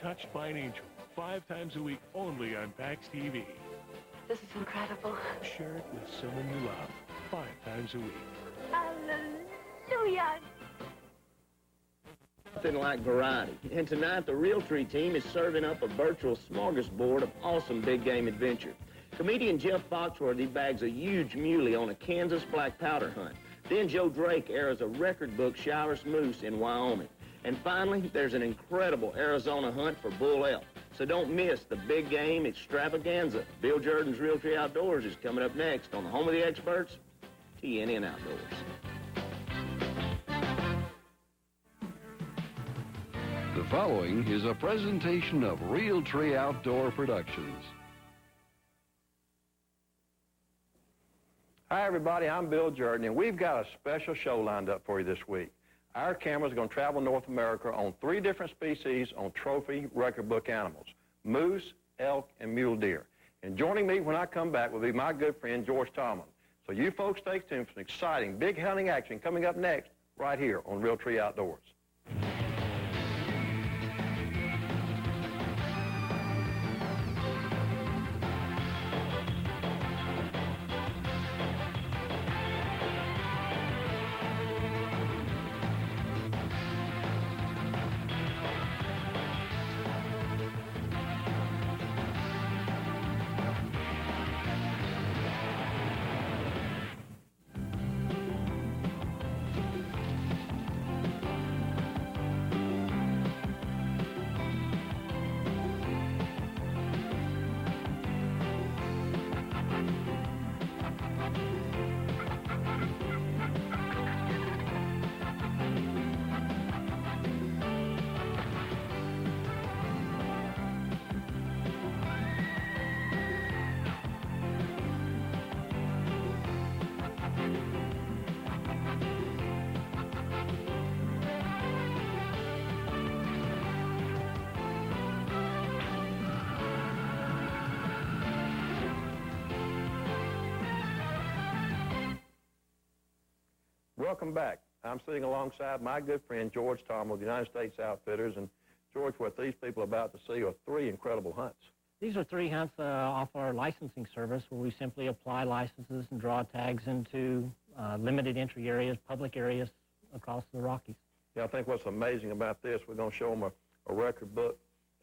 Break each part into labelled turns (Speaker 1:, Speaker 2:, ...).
Speaker 1: Touched by an Angel, 5 times a week only on PAX TV.
Speaker 2: This is incredible.
Speaker 1: Share it with someone you love, 5 times a week.
Speaker 2: Hallelujah.
Speaker 3: Nothing like variety. And tonight, the Realtree team is serving up a virtual smorgasbord of awesome big game adventure. Comedian Jeff Foxworthy bags a huge muley on a Kansas black powder hunt. Then Joe Drake airs a record-book Showers moose in Wyoming. And finally, there's an incredible Arizona hunt for bull elk. So don't miss the big game extravaganza. Bill Jordan's Realtree Outdoors is coming up next on the home of the experts, TNN Outdoors.
Speaker 4: The following is a presentation of Realtree Outdoor Productions.
Speaker 5: Hi everybody, I'm Bill Jordan, and we've got a special show lined up for you this week. Our cameras are going to travel North America on 3 different species on trophy record book animals: moose, elk, and mule deer. And joining me when I come back will be my good friend George Tomlin. So you folks stay tuned for some exciting big hunting action coming up next right here on Realtree Outdoors. Welcome back. I'm sitting alongside my good friend George Tomlin of the United States Outfitters. And George, what these people are about to see are 3 incredible hunts.
Speaker 6: These are 3 hunts off our licensing service where we simply apply licenses and draw tags into limited entry areas, public areas across the Rockies.
Speaker 5: Yeah, I think what's amazing about this, we're going to show them a record book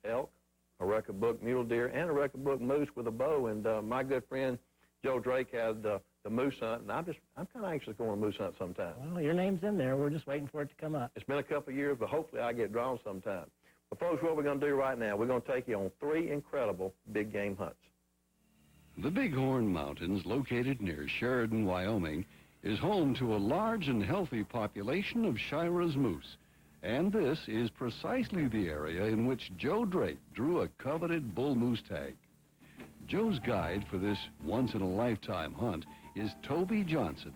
Speaker 5: elk, a record book mule deer, and a record book moose with a bow. And my good friend Joe Drake had the moose hunt, and I'm kind of anxious to go on a moose hunt sometime.
Speaker 6: Well, your name's in there. We're just waiting for it to come up.
Speaker 5: It's been a couple of years, but hopefully I get drawn sometime. But folks, what we're going to do right now, we're going to take you on 3 incredible big game hunts.
Speaker 4: The Bighorn Mountains, located near Sheridan, Wyoming, is home to a large and healthy population of Shiras moose. And this is precisely the area in which Joe Drake drew a coveted bull moose tag. Joe's guide for this once-in-a-lifetime hunt is Toby Johnson.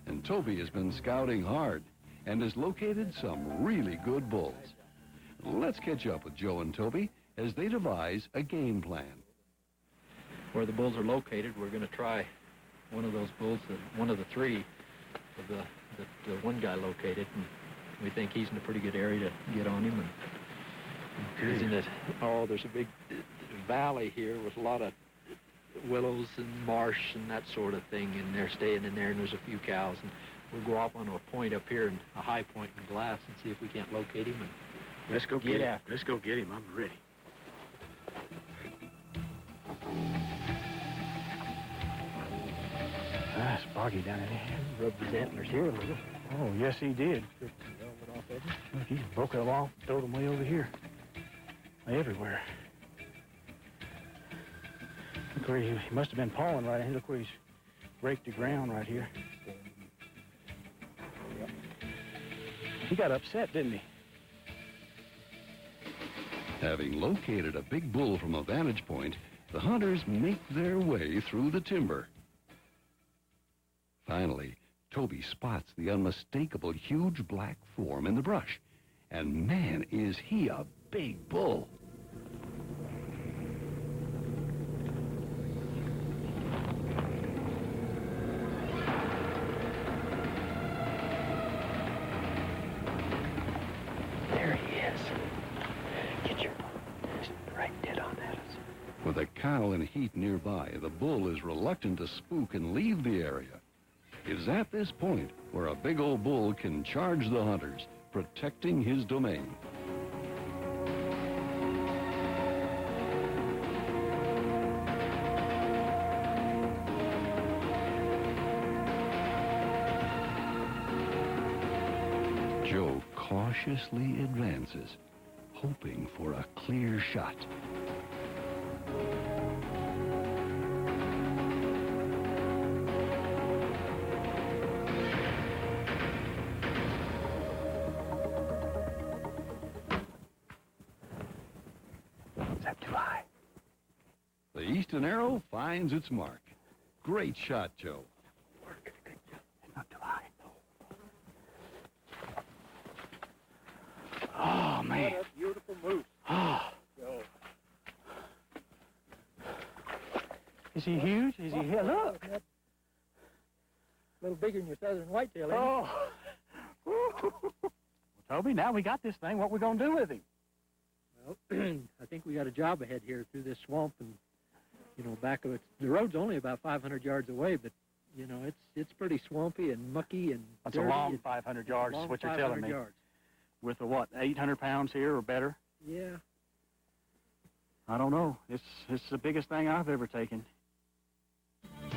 Speaker 4: And Toby has been scouting hard and has located some really good bulls. Let's catch up with Joe and Toby as they devise a game plan.
Speaker 7: Where the bulls are located, we're going to try one of those bulls, one of the 3 that the one guy located. And we think he's in a pretty good area to get on him. And isn't it? Oh, there's a big valley here with a lot of willows and marsh and that sort of thing, and they're staying in there, and there's a few cows. And we'll go up onto a point up here, and a high point in glass, and see if we can't locate him. And
Speaker 8: let's go get him. Let's go get him. I'm ready.
Speaker 9: It's foggy down in here.
Speaker 6: Rubbed his antlers here a little.
Speaker 9: Oh, yes, he did. Look, he broke them off, threw them way over here. Everywhere. Look where he must have been pawing right here. Look where he's raked the ground right here. He got upset, didn't he?
Speaker 4: Having located a big bull from a vantage point, the hunters make their way through the timber. Finally, Toby spots the unmistakable huge black form in the brush. And man, is he a big bull.
Speaker 6: There he is.
Speaker 4: With a cow in heat nearby, the bull is reluctant to spook and leave the area. It is at this point where a big old bull can charge the hunters, protecting his domain. Joe cautiously advances, hoping for a clear shot.
Speaker 9: Is that too high?
Speaker 4: The eastern arrow finds its mark. Great shot, Joe.
Speaker 9: It's not too high. Oh, man.
Speaker 5: What a beautiful moose.
Speaker 9: Oh.
Speaker 5: Joe.
Speaker 9: Is he huge? Is he here? Look.
Speaker 7: A little bigger than your southern whitetail,
Speaker 9: Oh. Well, Toby, now we got this thing. What we going to do with him?
Speaker 7: Well, I think we got a job ahead here through this swamp, and you know, back of it, the road's only about 500 yards away, but you know, it's pretty swampy and mucky and
Speaker 9: That's
Speaker 7: dirty.
Speaker 9: a long 500 yards, is what you're telling me.
Speaker 7: Yards.
Speaker 9: With a what, 800 pounds here or better?
Speaker 7: Yeah.
Speaker 9: I don't know. It's the biggest thing I've ever taken.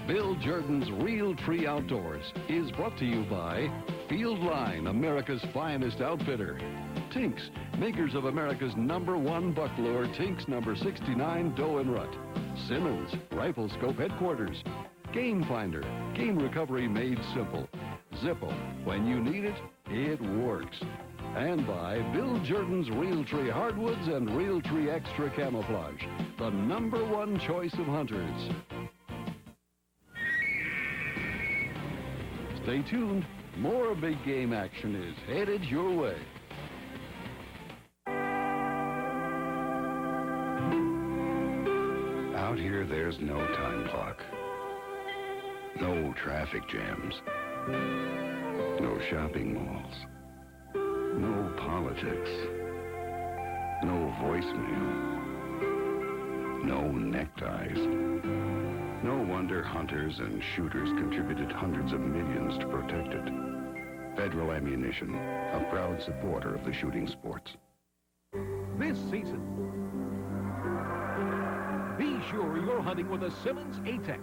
Speaker 4: Bill Jordan's Realtree Outdoors is brought to you by Field Line, America's finest outfitter. Tinks, makers of America's #1 buck lure, Tinks number 69 Doe and Rut. Simmons, Rifle Scope Headquarters. Game Finder, game recovery made simple. Zippo, when you need it, it works. And by Bill Jordan's Realtree Hardwoods and Realtree Extra Camouflage, the #1 choice of hunters. Stay tuned. More big game action is headed your way.
Speaker 10: Out here, there's no time clock. No traffic jams. No shopping malls. No politics. No voicemail. No neckties. No wonder hunters and shooters contributed hundreds of millions to protect it. Federal Ammunition, a proud supporter of the shooting sports.
Speaker 11: This season, be sure you're hunting with a Simmons A-Tech.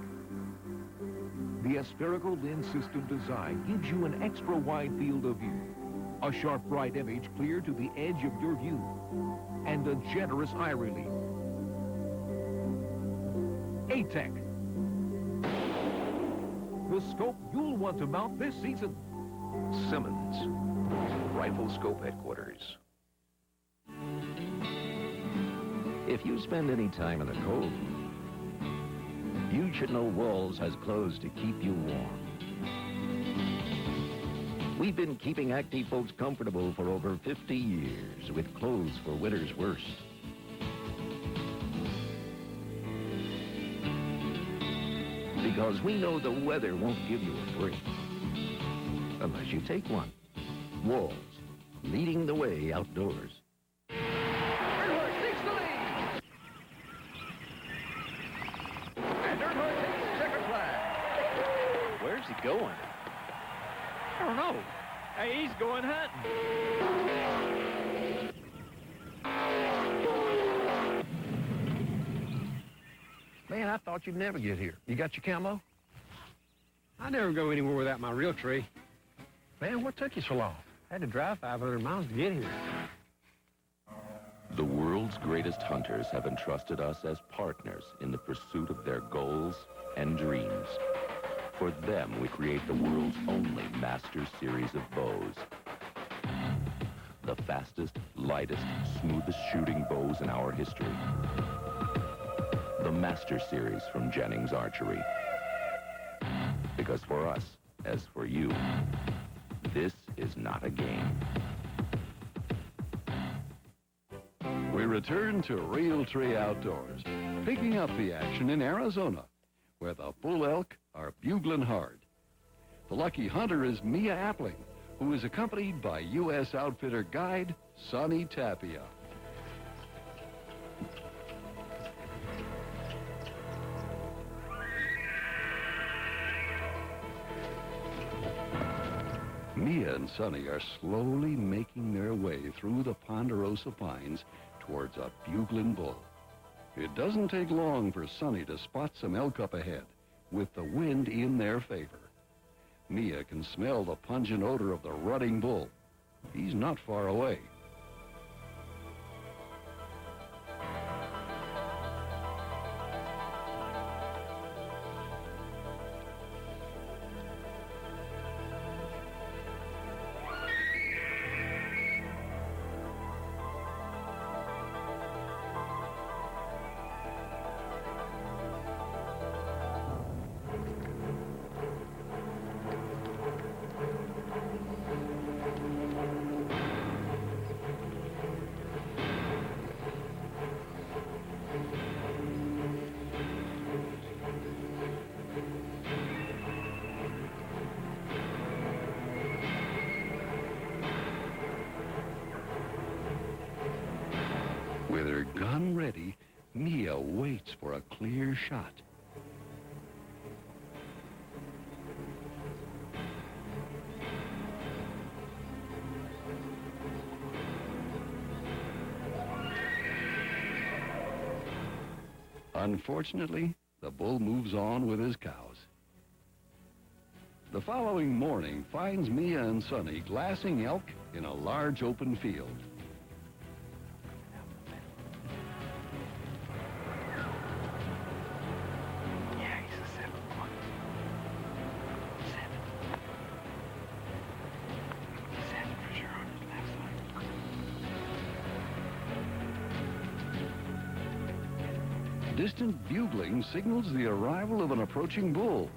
Speaker 11: The aspherical lens system design gives you an extra wide field of view, a sharp, bright image clear to the edge of your view, and a generous eye relief. A-Tech, the scope you'll want to mount this season.
Speaker 10: Simmons, Rifle Scope Headquarters.
Speaker 12: If you spend any time in the cold, you should know Walls has clothes to keep you warm. We've been keeping active folks comfortable for over 50 years with clothes for winter's worst. Because we know the weather won't give you a break unless you take one. Walls, leading the way outdoors.
Speaker 7: Where's he going? I don't know. Hey, he's going hunting.
Speaker 5: Man, I thought you'd never get here. You got your camo?
Speaker 8: I never go anywhere without my Realtree.
Speaker 5: Man, what took you so long?
Speaker 8: I had to drive 500 miles to get here.
Speaker 13: The world's greatest hunters have entrusted us as partners in the pursuit of their goals and dreams. For them, we create the world's only master series of bows. The fastest, lightest, smoothest shooting bows in our history. The Master Series from Jennings Archery. Because for us, as for you, this is not a game.
Speaker 4: We return to Realtree Outdoors, picking up the action in Arizona, where the bull elk are bugling hard. The lucky hunter is Mia Appling, who is accompanied by U.S. Outfitter guide Sonny Tapia. Mia and Sonny are slowly making their way through the ponderosa pines towards a bugling bull. It doesn't take long for Sonny to spot some elk up ahead, with the wind in their favor. Mia can smell the pungent odor of the rutting bull. He's not far away. With her gun ready, Mia waits for a clear shot. Unfortunately, the bull moves on with his cows. The following morning finds Mia and Sonny glassing elk in a large open field. Distant bugling signals the arrival of an approaching bull.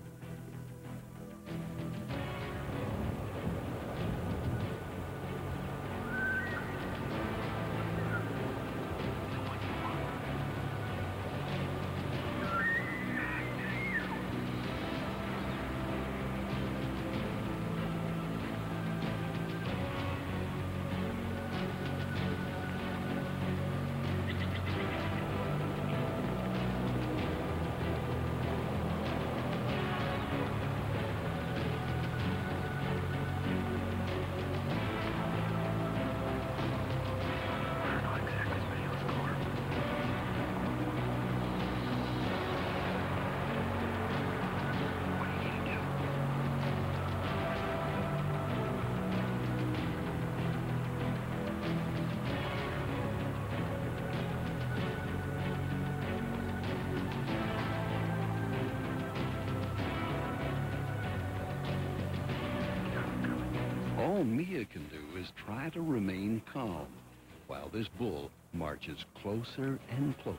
Speaker 4: All Mia can do is try to remain calm, while this bull marches closer and closer.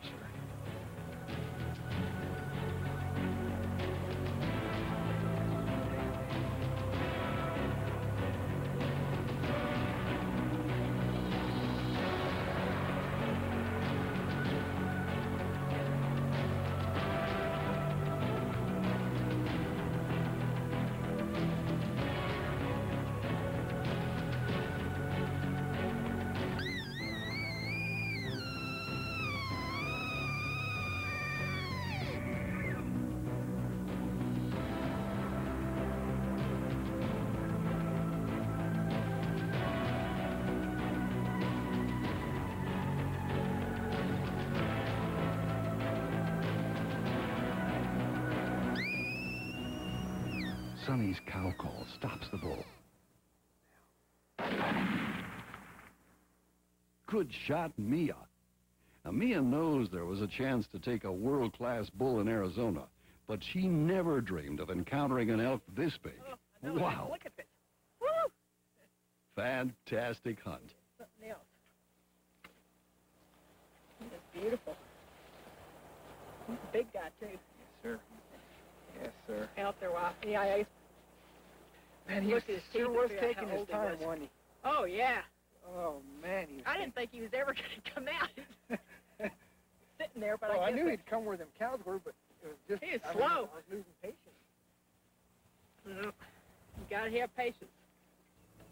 Speaker 4: Sonny's cow call stops the bull. Good shot, Mia. Now, Mia knows there was a chance to take a world-class bull in Arizona, but she never dreamed of encountering an elk this big.
Speaker 14: Oh,
Speaker 4: wow.
Speaker 14: Look at this. Woo!
Speaker 4: Fantastic hunt.
Speaker 14: Something else. It's beautiful. He's a big guy, too.
Speaker 8: Yes, sir. Yes, sir.
Speaker 14: Out there, wow. Yeah,
Speaker 8: Man, he sure was taking his time, wasn't he?
Speaker 14: Oh, yeah.
Speaker 8: Oh, man.
Speaker 14: I didn't think he was ever going to come out. Sitting there, but
Speaker 8: I knew he'd come where them cows were, but it was just...
Speaker 14: He was
Speaker 8: I
Speaker 14: slow.
Speaker 8: was losing patience.
Speaker 14: You got to have patience.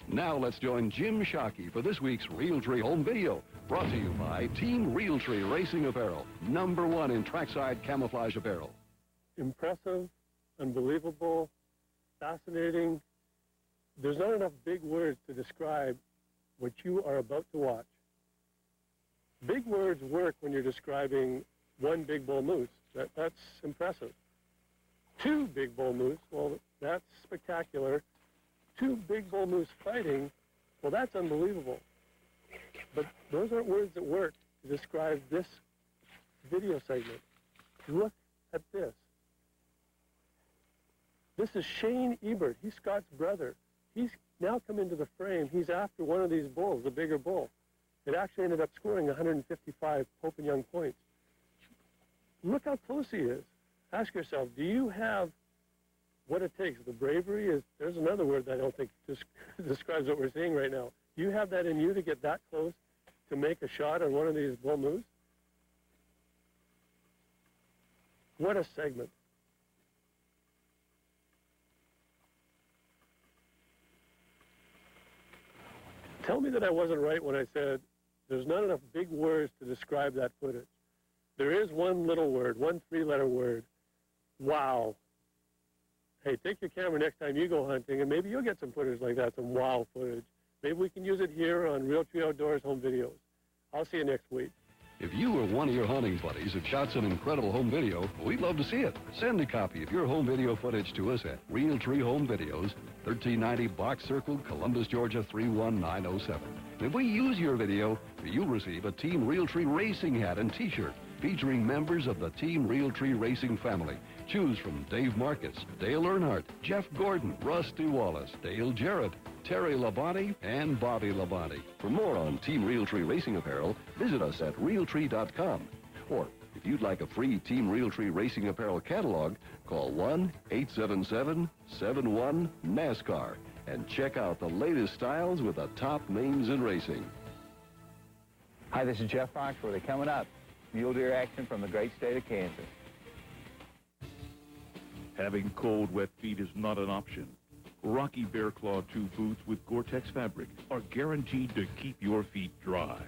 Speaker 4: Now let's join Jim Shockey for this week's Realtree Home Video, brought to you by Team Realtree Racing Apparel, #1 in trackside camouflage apparel.
Speaker 15: Impressive, unbelievable, fascinating, There's not enough big words to describe what you are about to watch. Big words work when you're describing one big bull moose. That's impressive. Two big bull moose, well, that's spectacular. Two big bull moose fighting, well, that's unbelievable. But those aren't words that work to describe this video segment. Look at this. This is Shane Ebert. He's Scott's brother. He's now come into the frame. He's after one of these bulls, the bigger bull. It actually ended up scoring 155 Pope and Young points. Look how close he is. Ask yourself, do you have what it takes? The bravery is, there's another word that I don't think describes what we're seeing right now. Do you have that in you to get that close to make a shot on one of these bull moose? What a segment. Tell me that I wasn't right when I said there's not enough big words to describe that footage. There is one little word, one three-letter word. Wow. Hey, take your camera next time you go hunting, and maybe you'll get some footage like that, some wow footage. Maybe we can use it here on Realtree Outdoors home videos. I'll see you next week.
Speaker 4: If you or one of your hunting buddies have shot some incredible home video, we'd love to see it. Send a copy of your home video footage to us at Realtree Home Videos, 1390 Box Circle, Columbus, Georgia 31907. If we use your video, you'll receive a Team Realtree Racing hat and T-shirt featuring members of the Team Realtree Racing family. Choose from Dave Marcus, Dale Earnhardt, Jeff Gordon, Rusty Wallace, Dale Jarrett, Terry Labonte, and Bobby Labonte.
Speaker 16: For more on Team Realtree Racing Apparel, visit us at Realtree.com. Or if you'd like a free Team Realtree Racing Apparel catalog, call 1-877-71-NASCAR and check out the latest styles with the top names in racing.
Speaker 17: Hi, this is Jeff Foxworthy. Coming up, mule deer action from the great state of Kansas.
Speaker 18: Having cold, wet feet is not an option. Rocky Bear Claw 2 boots with Gore-Tex fabric are guaranteed to keep your feet dry.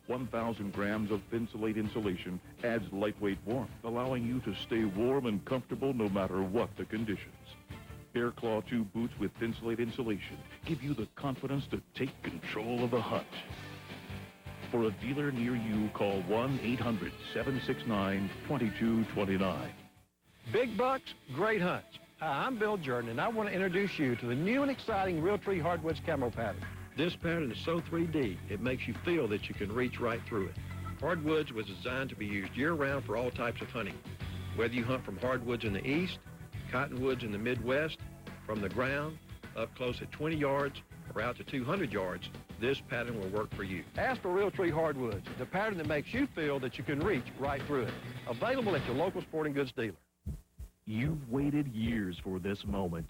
Speaker 18: 1,000 grams of Thinsulate insulation adds lightweight warmth, allowing you to stay warm and comfortable no matter what the conditions. Bear Claw 2 boots with Thinsulate insulation give you the confidence to take control of the hunt. For a dealer near you, call 1-800-769-2229.
Speaker 8: Big bucks, great hunts. Hi, I'm Bill Jordan, and I want to introduce you to the new and exciting Realtree Hardwoods Camo pattern.
Speaker 19: This pattern is so 3D, it makes you feel that you can reach right through it. Hardwoods was designed to be used year-round for all types of hunting. Whether you hunt from hardwoods in the east, cottonwoods in the Midwest, from the ground, up close at 20 yards, or out to 200 yards, this pattern will work for you.
Speaker 8: Ask for Realtree Hardwoods, the pattern that makes you feel that you can reach right through it. Available at your local sporting goods dealer.
Speaker 18: You've waited years for this moment.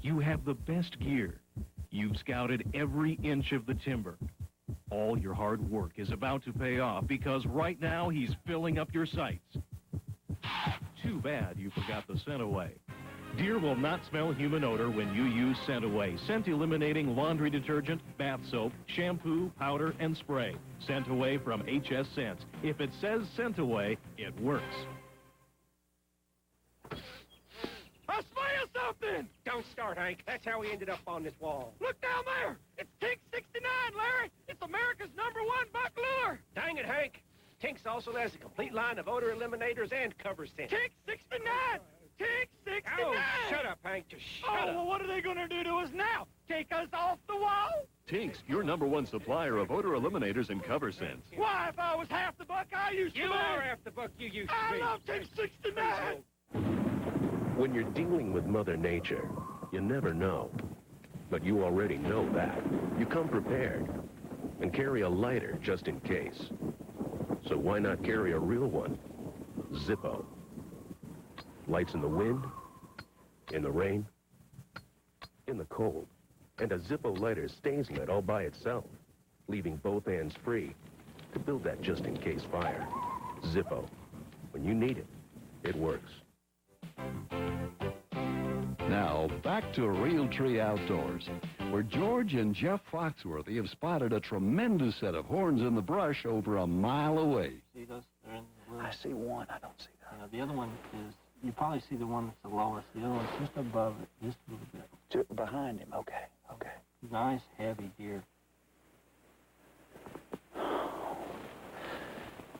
Speaker 18: You have the best gear. You've scouted every inch of the timber. All your hard work is about to pay off because right now he's filling up your sights. Too bad you forgot the scent away. Deer will not smell human odor when you use Scent Away. Scent-eliminating laundry detergent, bath soap, shampoo, powder, and spray. Scent Away from HS Scents. If it says Scent Away, it works.
Speaker 20: I smell something! Don't start, Hank. That's how we ended up on this wall. Look down there! It's Tink 69, Larry! It's America's #1 buck lure! Dang it, Hank! Tink's also has a complete line of odor eliminators and cover scent. Tink 69! Tink 69! Oh, shut up, Hank. Just shut up.
Speaker 21: Well, what are they going to do to us now? Take us off the wall?
Speaker 18: Tink's your #1 supplier of odor eliminators and cover scents.
Speaker 21: Why, if I was half the buck I used to be...
Speaker 20: You are half the buck you used to be.
Speaker 21: I love Tink 69!
Speaker 16: When you're dealing with Mother Nature, you never know. But you already know that. You come prepared and carry a lighter just in case. So why not carry a real one? Zippo. Lights in the wind, in the rain, in the cold. And a Zippo lighter stays lit all by itself, leaving both ends free to build that just-in-case fire. Zippo. When you need it, it works.
Speaker 4: Now, back to Realtree Outdoors, where George and Jeff Foxworthy have spotted a tremendous set of horns in the brush over a mile away.
Speaker 6: See those? They're in the woods.
Speaker 9: I see one. I don't see that.
Speaker 6: Yeah, the other one is, you probably see the one that's the lowest. The other one's just above it, just a little bit.
Speaker 17: Behind him, okay, okay.
Speaker 6: Nice, heavy deer.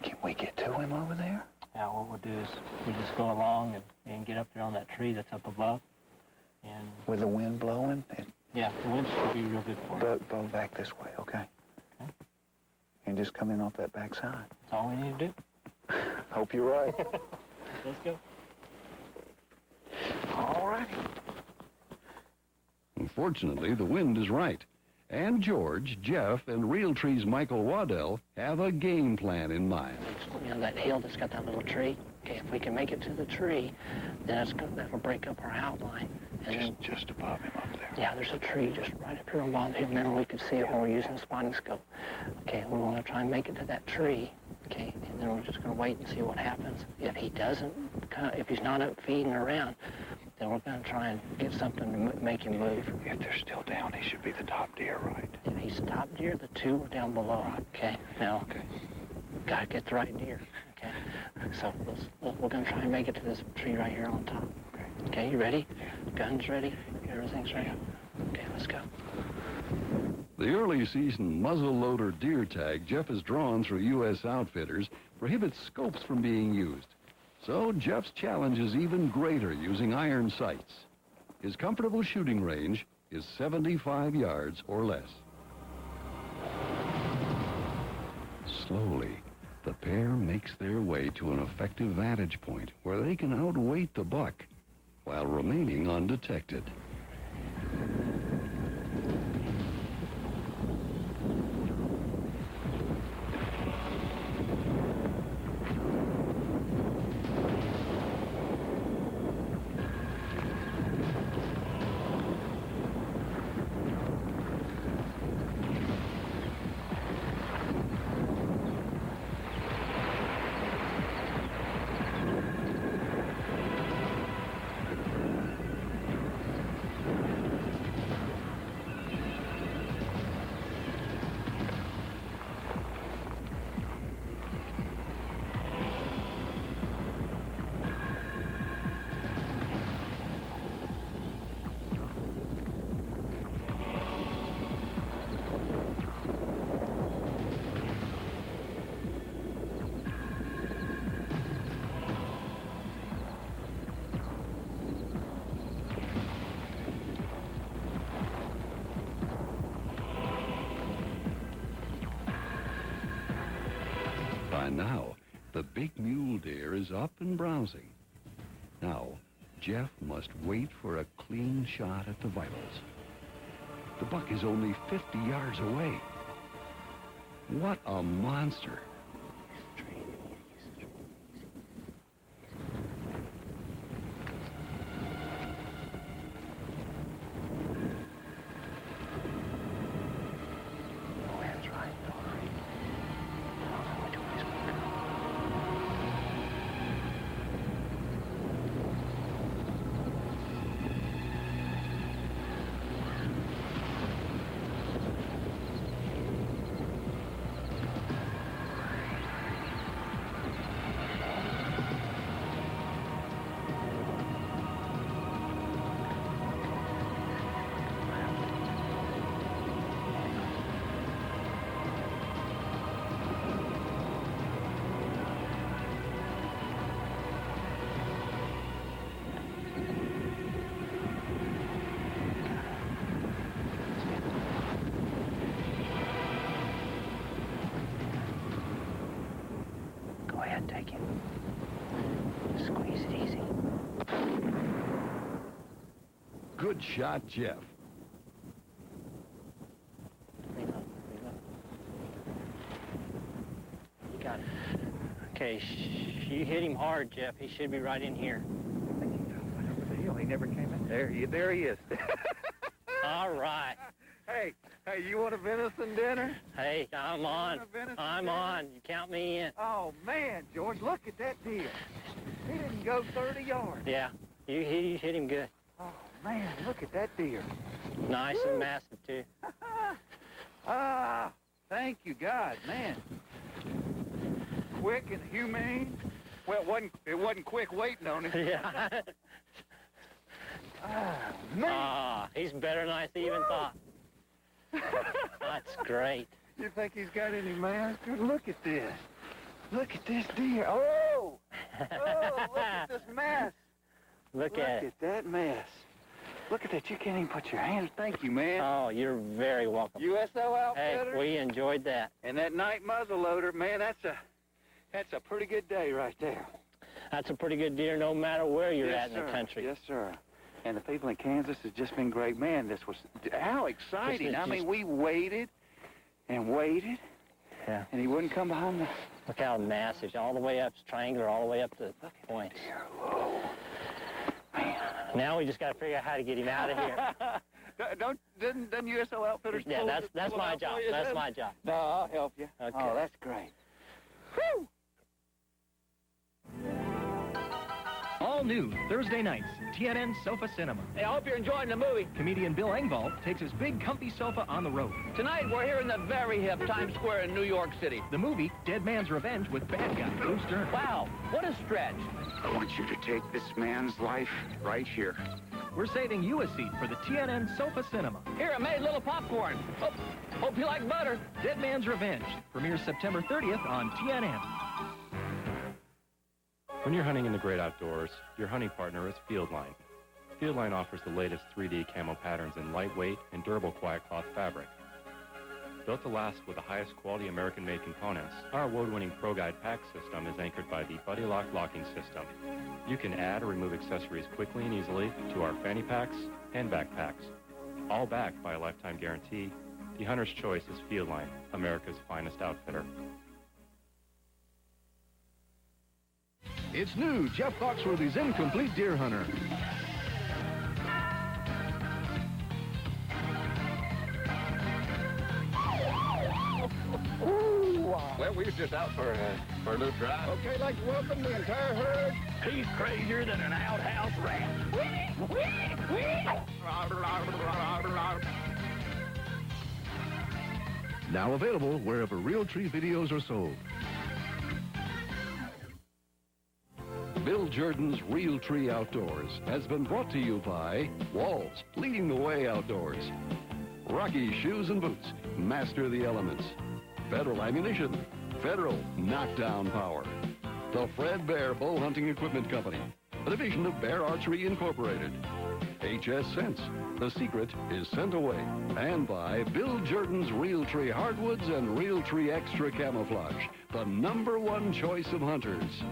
Speaker 17: Can we get to him over there?
Speaker 6: Yeah, what we'll do is we just go along and get up there on that tree that's up above. And
Speaker 17: with the wind blowing?
Speaker 6: Yeah, the wind should be real good for it.
Speaker 17: Blow back this way, okay? Okay. And just come in off that back side.
Speaker 6: That's all we need to do.
Speaker 17: Hope you're right.
Speaker 6: Let's go.
Speaker 17: All right.
Speaker 4: Unfortunately, the wind is right. And George, Jeff, and Realtree's Michael Waddell have a game plan in mind.
Speaker 6: You know, that hill that's got that little tree? Okay, if we can make it to the tree, then that'll break up our outline. And
Speaker 17: just above him up there.
Speaker 6: Yeah, there's a tree just right up here on the hill, and then we can see it when we're using the spotting scope. Okay, we want to try and make it to that tree, okay, and then we're just going to wait and see what happens. If he doesn't, if he's not up feeding around, then we're going to try and get something to make him move.
Speaker 17: If they're still down, he should be the top deer, right?
Speaker 6: If he's the top deer, the two are down below. Okay, now, got to get the right deer. Okay, so we're going to try and make it to this tree right here on top. Okay, you ready? Guns ready? Everything's ready? Okay, let's go.
Speaker 4: The early season muzzleloader deer tag Jeff has drawn through U.S. Outfitters prohibits scopes from being used. So Jeff's challenge is even greater using iron sights. His comfortable shooting range is 75 yards or less. Slowly, the pair makes their way to an effective vantage point where they can outweight the buck while remaining undetected. By now, the big mule deer is up and browsing. Now, Jeff must wait for a clean shot at the vitals. The buck is only 50 yards away. What a monster!
Speaker 6: Take him. Squeeze it easy.
Speaker 4: Good shot, Jeff.
Speaker 6: Reload. You got it. Okay, you hit him hard, Jeff. He should be right in here.
Speaker 17: Over the hill. He never came in. There he is.
Speaker 6: All right.
Speaker 17: Hey, you want a venison dinner?
Speaker 6: Hey, I'm on. I'm on. You count me in.
Speaker 17: Oh, man, George, look at that deer. He didn't go 30 yards.
Speaker 6: Yeah, you hit him good.
Speaker 17: Oh, man, look at that deer.
Speaker 6: Nice and massive, too.
Speaker 17: Thank you, God, man. Quick and humane. Well, it wasn't quick waiting on him.
Speaker 6: Yeah. Ah, he's better than I even thought. That's great.
Speaker 17: You think he's got any mass? Look at this. Look at this deer. Oh! Oh, look at this mess.
Speaker 6: Look at it.
Speaker 17: Look at that mess. Look at that. You can't even put your hands. Thank you, man.
Speaker 6: Oh, you're very welcome.
Speaker 17: USO Outfitters.
Speaker 6: Hey, we enjoyed that.
Speaker 17: And that night muzzle loader, man, that's a pretty good day right there.
Speaker 6: That's a pretty good deer no matter where you're
Speaker 17: Yes,
Speaker 6: at in
Speaker 17: sir.
Speaker 6: the country.
Speaker 17: Yes, sir. And the people in Kansas has just been great. Man, this was, how exciting. I mean, we waited and waited.
Speaker 6: Yeah.
Speaker 17: And he wouldn't come behind the...
Speaker 6: Look how massive, all the way up, it's triangular, all the way up to the points. Now we just got to figure out how to get him out of here.
Speaker 17: Doesn't USO Outfitters
Speaker 6: Yeah,
Speaker 17: pull
Speaker 6: that's
Speaker 17: pull
Speaker 6: my
Speaker 17: out
Speaker 6: job.
Speaker 17: for you
Speaker 6: That's
Speaker 17: then?
Speaker 6: my job.
Speaker 17: No, I'll help you.
Speaker 6: Okay.
Speaker 17: Oh, that's great. Whew!
Speaker 1: All new Thursday nights, TNN Sofa Cinema.
Speaker 22: Hey, I hope you're enjoying the movie.
Speaker 1: Comedian Bill Engvall takes his big comfy sofa on the road.
Speaker 22: Tonight, we're here in the very hip Times Square in New York City.
Speaker 1: The movie, Dead Man's Revenge with bad guy Bruce Dern.
Speaker 22: Wow, what a stretch.
Speaker 17: I want you to take this man's life right here.
Speaker 1: We're saving you a seat for the TNN Sofa Cinema.
Speaker 22: Here, I made a little popcorn. Oh, hope you like butter.
Speaker 1: Dead Man's Revenge premieres September 30th on TNN.
Speaker 23: When you're hunting in the great outdoors, your hunting partner is Fieldline. Fieldline offers the latest 3D camo patterns in lightweight and durable quiet cloth fabric. Built to last with the highest quality American-made components, our award-winning Pro Guide pack system is anchored by the Buddy Lock locking system. You can add or remove accessories quickly and easily to our fanny packs and backpacks. All backed by a lifetime guarantee, the hunter's choice is Fieldline, America's finest outfitter.
Speaker 4: It's new, Jeff Foxworthy's Incomplete Deer Hunter.
Speaker 22: Well, we was just out for a little drive.
Speaker 8: Okay, I'd like to welcome the entire herd.
Speaker 22: He's crazier than an outhouse rat.
Speaker 4: Now available wherever Realtree videos are sold. Bill Jordan's Realtree Outdoors has been brought to you by Walls, leading the way outdoors. Rocky Shoes and Boots, master the elements. Federal Ammunition, Federal Knockdown Power. The Fred Bear Bow Hunting Equipment Company, a division of Bear Archery Incorporated. HS Scents, the secret is sent away. And by Bill Jordan's Realtree Hardwoods and Realtree Extra Camouflage, the #1 choice of hunters.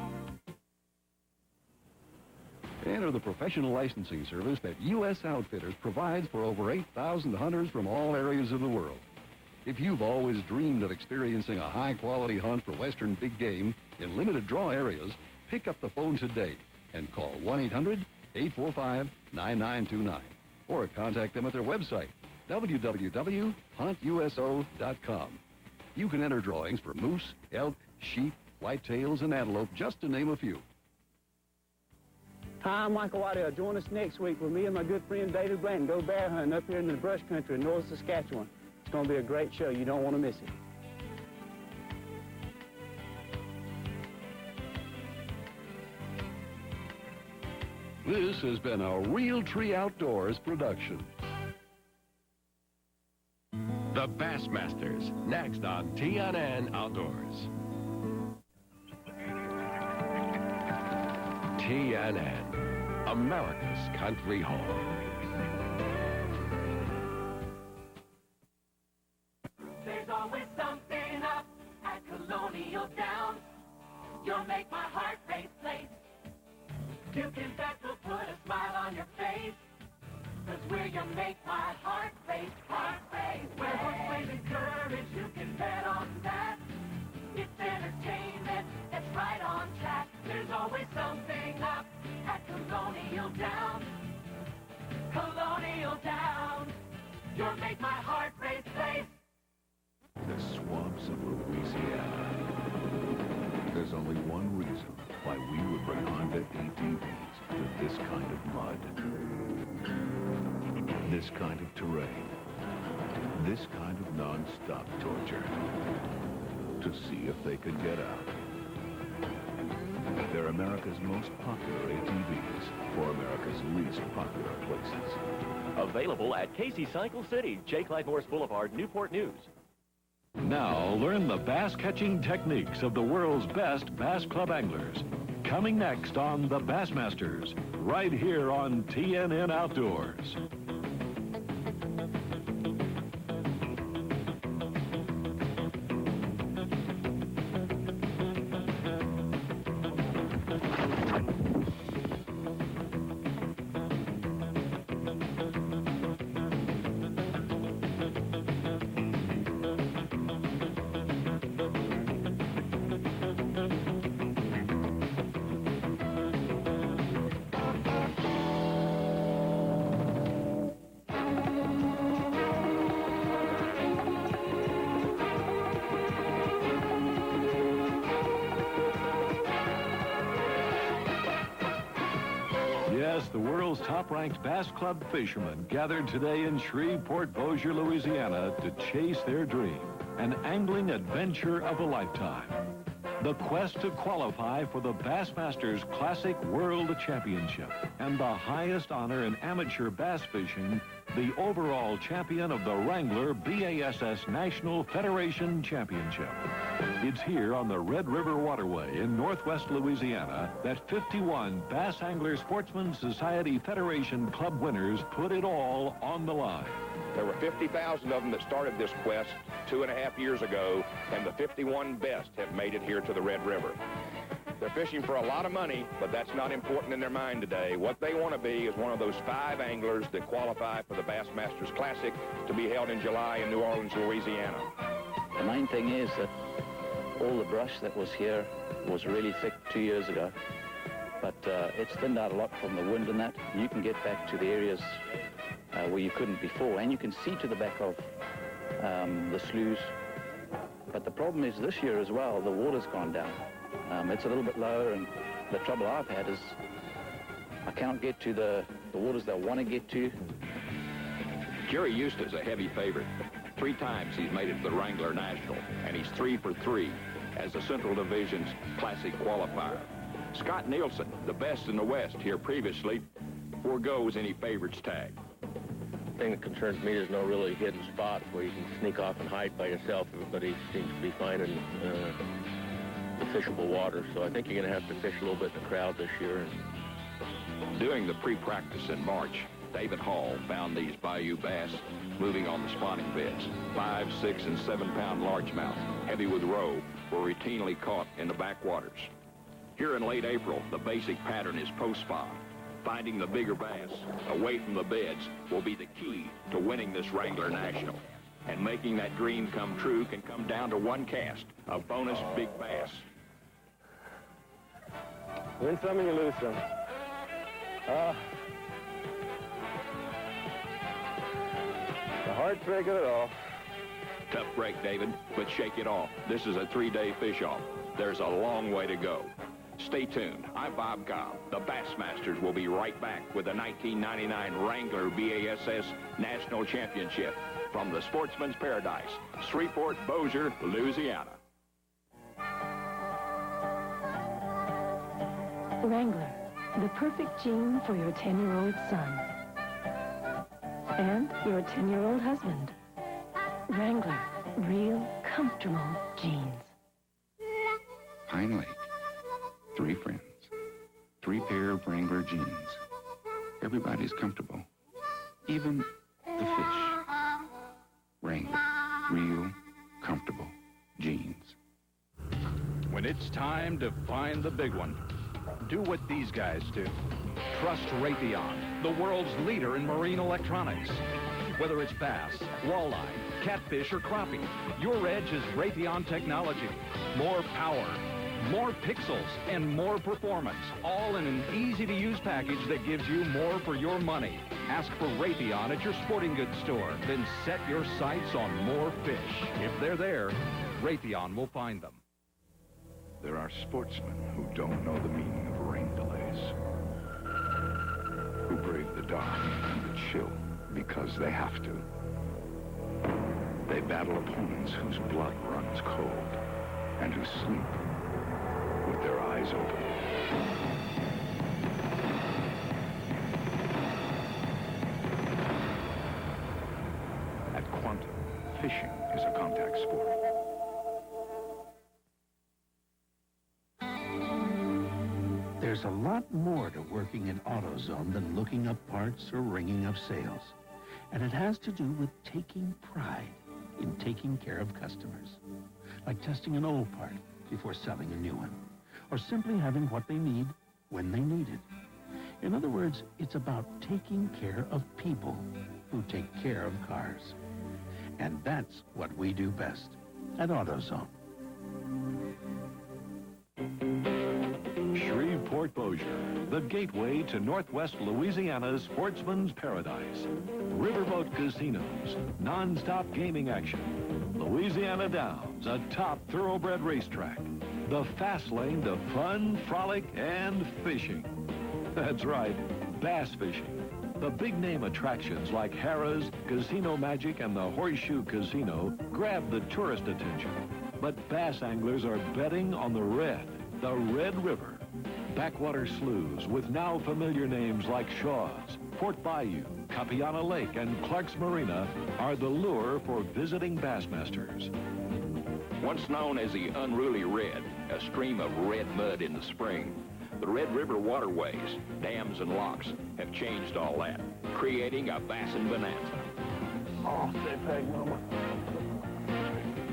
Speaker 4: Enter the professional licensing service that U.S. Outfitters provides for over 8,000 hunters from all areas of the world. If you've always dreamed of experiencing a high-quality hunt for western big game in limited draw areas, pick up the phone today and call 1-800-845-9929 or contact them at their website, www.huntuso.com. You can enter drawings for moose, elk, sheep, whitetails, and antelope, just to name a few.
Speaker 24: Hi, I'm Michael Whitetail. Join us next week with me and my good friend David Blanton go bear hunting up here in the brush country in North Saskatchewan. It's going to be a great show. You don't want to miss it.
Speaker 4: This has been a Realtree Outdoors production.
Speaker 11: The Bassmasters, next on TNN Outdoors. TNN, America's country home.
Speaker 25: There's always something up at Colonial Downs. You'll make my heart race place. You can bet we'll put a smile on your face. 'Cause we're your make my heart race, heart race. Where horseways encourage, you can bet on that. It's entertainment, it's right on track. There's always something up at Colonial Downs. Colonial Downs, your make my heart race place.
Speaker 26: The swamps of Louisiana. There's only one reason why we would bring Honda ATVs to this kind of mud. This kind of terrain. This kind of non-stop torture. To see if they could get out. They're America's most popular ATVs for America's least popular places.
Speaker 2: Available at Casey Cycle City, J. Clyde Morris Boulevard, Newport News.
Speaker 3: Now learn the bass catching techniques of the world's best Bass Club anglers. Coming next on The Bassmasters, right here on TNN Outdoors. Yes, the world's top-ranked Bass Club fishermen gathered today in Shreveport, Bossier, Louisiana to chase their dream, an angling adventure of a lifetime. The quest to qualify for the Bassmasters Classic World Championship and the highest honor in amateur bass fishing, the overall champion of the Wrangler BASS National Federation Championship. It's here on the Red River Waterway in northwest Louisiana that 51 Bass Angler Sportsman Society Federation Club winners put it all on the line.
Speaker 5: There were 50,000 of them that started this quest 2.5 years ago, and the 51 best have made it here to the Red River. They're fishing for a lot of money, but that's not important in their mind today. What they want to be is one of those 5 anglers that qualify for the Bassmasters Classic to be held in July in New Orleans, Louisiana.
Speaker 7: The main thing is that all the brush that was here was really thick 2 years ago, but it's thinned out a lot from the wind and that. You can get back to the areas where you couldn't before, and you can see to the back of the sloughs. But the problem is this year as well, the water's gone down. It's a little bit lower, and the trouble I've had is I can't get to the waters that I want to get to.
Speaker 5: Jerry Eustace, a heavy favorite. 3 times he's made it to the Wrangler National, and he's 3 for 3 as the Central Division's Classic qualifier. Scott Nielsen, the best in the West here previously, foregoes any favorites tag.
Speaker 10: The thing that concerns me is no really hidden spots where you can sneak off and hide by yourself. Everybody seems to be finding the fishable water, so I think you're going to have to fish a little bit in the crowd this year.
Speaker 5: Doing the pre-practice in March, David Hall found these bayou bass moving on the spawning beds. 5, 6, and 7-pound largemouth, heavy with roe, were routinely caught in the backwaters. Here in late April, the basic pattern is post-spawn. Finding the bigger bass away from the beds will be the key to winning this Wrangler National. And making that dream come true can come down to one cast, a bonus big bass.
Speaker 15: Win some and you lose some. The hard trick of it all.
Speaker 5: Tough break, David, but shake it off. This is a 3-day fish-off. There's a long way to go. Stay tuned. I'm Bob Cobb. The Bassmasters will be right back with the 1999 Wrangler BASS National Championship from the Sportsman's Paradise, Shreveport, Bossier, Louisiana.
Speaker 12: Wrangler, the perfect jean for your 10-year-old son and your 10-year-old husband. Wrangler, real comfortable jeans.
Speaker 27: Pine Lake. 3 friends. 3 pair of Wrangler jeans. Everybody's comfortable. Even the fish. Wrangler. Real comfortable jeans.
Speaker 18: When it's time to find the big one, do what these guys do. Trust Raytheon, the world's leader in marine electronics. Whether it's bass, walleye, catfish, or crappie, your edge is Raytheon technology. More power, more pixels, and more performance, all in an easy-to-use package that gives you more for your money. Ask for Raytheon at your sporting goods store, then set your sights on more fish. If they're there, Raytheon will find them.
Speaker 26: There are sportsmen who don't know the meaning of rain delays, who brave the dark and the chill because they have to. They battle opponents whose blood runs cold and who sleep with their eyes open.
Speaker 9: There's a lot more to working in AutoZone than looking up parts or ringing up sales. And it has to do with taking pride in taking care of customers. Like testing an old part before selling a new one. Or simply having what they need when they need it. In other words, it's about taking care of people who take care of cars. And that's what we do best at AutoZone.
Speaker 3: Shreveport Bossier, the gateway to Northwest Louisiana's sportsman's paradise. Riverboat casinos, non-stop gaming action. Louisiana Downs, a top thoroughbred racetrack. The fast lane to fun, frolic, and fishing. That's right, bass fishing. The big-name attractions like Harrah's, Casino Magic, and the Horseshoe Casino grab the tourist attention. But bass anglers are betting on the Red River. Backwater sloughs with now familiar names like Shaw's, Fort Bayou, Capiana Lake, and Clark's Marina are the lure for visiting bassmasters.
Speaker 5: Once known as the Unruly Red, a stream of red mud in the spring, the Red River waterways, dams, and locks have changed all that, creating a bassin bonanza.
Speaker 15: Oh, stay peg, Mama.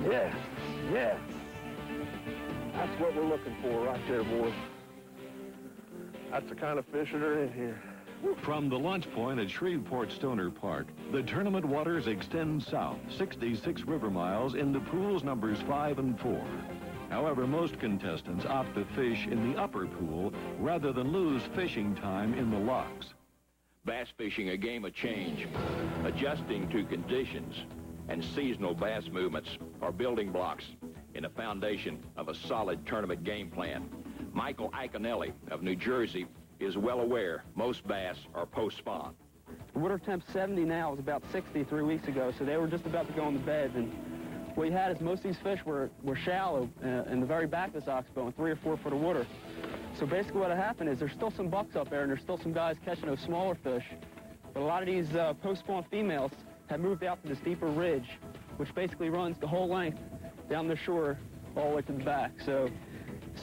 Speaker 15: Yes, yes. That's what we're looking for right there, boys. That's the kind of fish that are in here.
Speaker 3: From the launch point at Shreveport Stoner Park, the tournament waters extend south 66 river miles into pools numbers 5 and 4. However, most contestants opt to fish in the upper pool rather than lose fishing time in the locks.
Speaker 5: Bass fishing, a game of change, adjusting to conditions, and seasonal bass movements are building blocks in a foundation of a solid tournament game plan. Michael Iaconelli of New Jersey is well aware most bass are post-spawn.
Speaker 24: The water temp 70 now, was about 60 3 weeks ago, so they were just about to go in the beds. And what you had is most of these fish were shallow in the very back of this oxbow in 3 or 4 foot of water. So basically what happened is there's still some bucks up there and there's still some guys catching those smaller fish. But a lot of these post-spawn females have moved out to this deeper ridge, which basically runs the whole length down the shore all the way to the back. So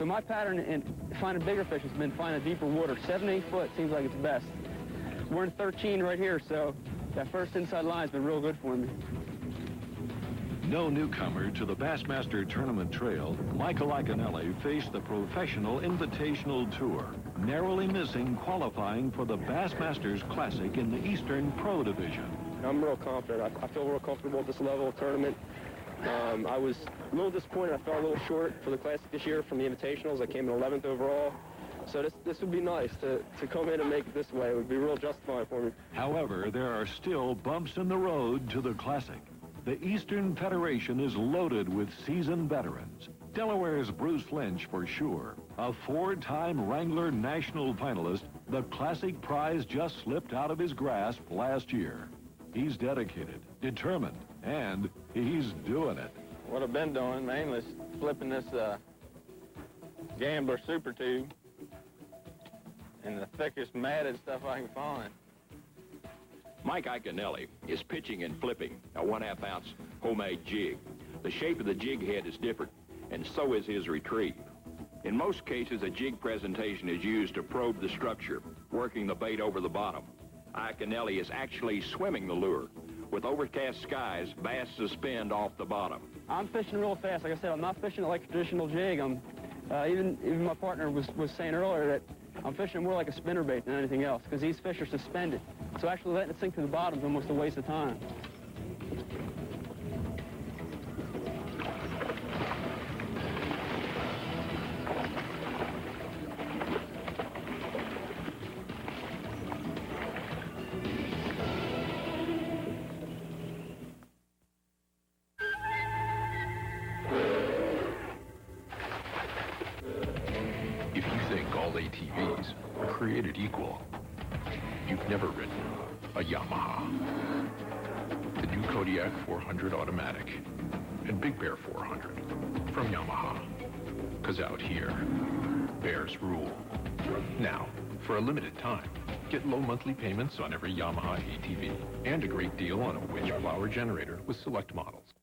Speaker 24: my pattern in finding bigger fish has been finding deeper water. 7 to 8 foot seems like it's best. We're in 13 right here, so that first inside line has been real good for me.
Speaker 3: No newcomer to the Bassmaster Tournament Trail, Michael Iaconelli faced the Professional Invitational Tour, narrowly missing qualifying for the Bassmasters Classic in the Eastern Pro Division.
Speaker 10: I'm real confident. I feel real comfortable at this level of tournament. I was a little disappointed. I fell a little short for the Classic this year from the Invitationals. I came in 11th overall. So this would be nice to come in and make it this way. It would be real justifying for me.
Speaker 3: However, there are still bumps in the road to the Classic. The Eastern Federation is loaded with seasoned veterans. Delaware's Bruce Lynch, for sure. A 4-time Wrangler National finalist, the Classic prize just slipped out of his grasp last year. He's dedicated, determined, and he's doing it.
Speaker 10: What I've been doing mainly is flipping this Gambler Super Tube in the thickest matted stuff I can find.
Speaker 5: Mike Iaconelli is pitching and flipping a 1/2 ounce homemade jig. The shape of the jig head is different, and so is his retrieve. In most cases, a jig presentation is used to probe the structure, working the bait over the bottom. Iaconelli is actually swimming the lure. With overcast skies, bass suspend off the bottom.
Speaker 24: I'm fishing real fast. Like I said, I'm not fishing like a traditional jig. Even my partner was saying earlier that I'm fishing more like a spinnerbait than anything else, because these fish are suspended. So actually letting it sink to the bottom is almost a waste of time.
Speaker 26: If you think all ATVs are created equal, you've never ridden a Yamaha. The new Kodiak 400 Automatic and Big Bear 400 from Yamaha. Because out here, bears rule. Now, for a limited time, get low monthly payments on every Yamaha ATV and a great deal on a winch blower generator with select models.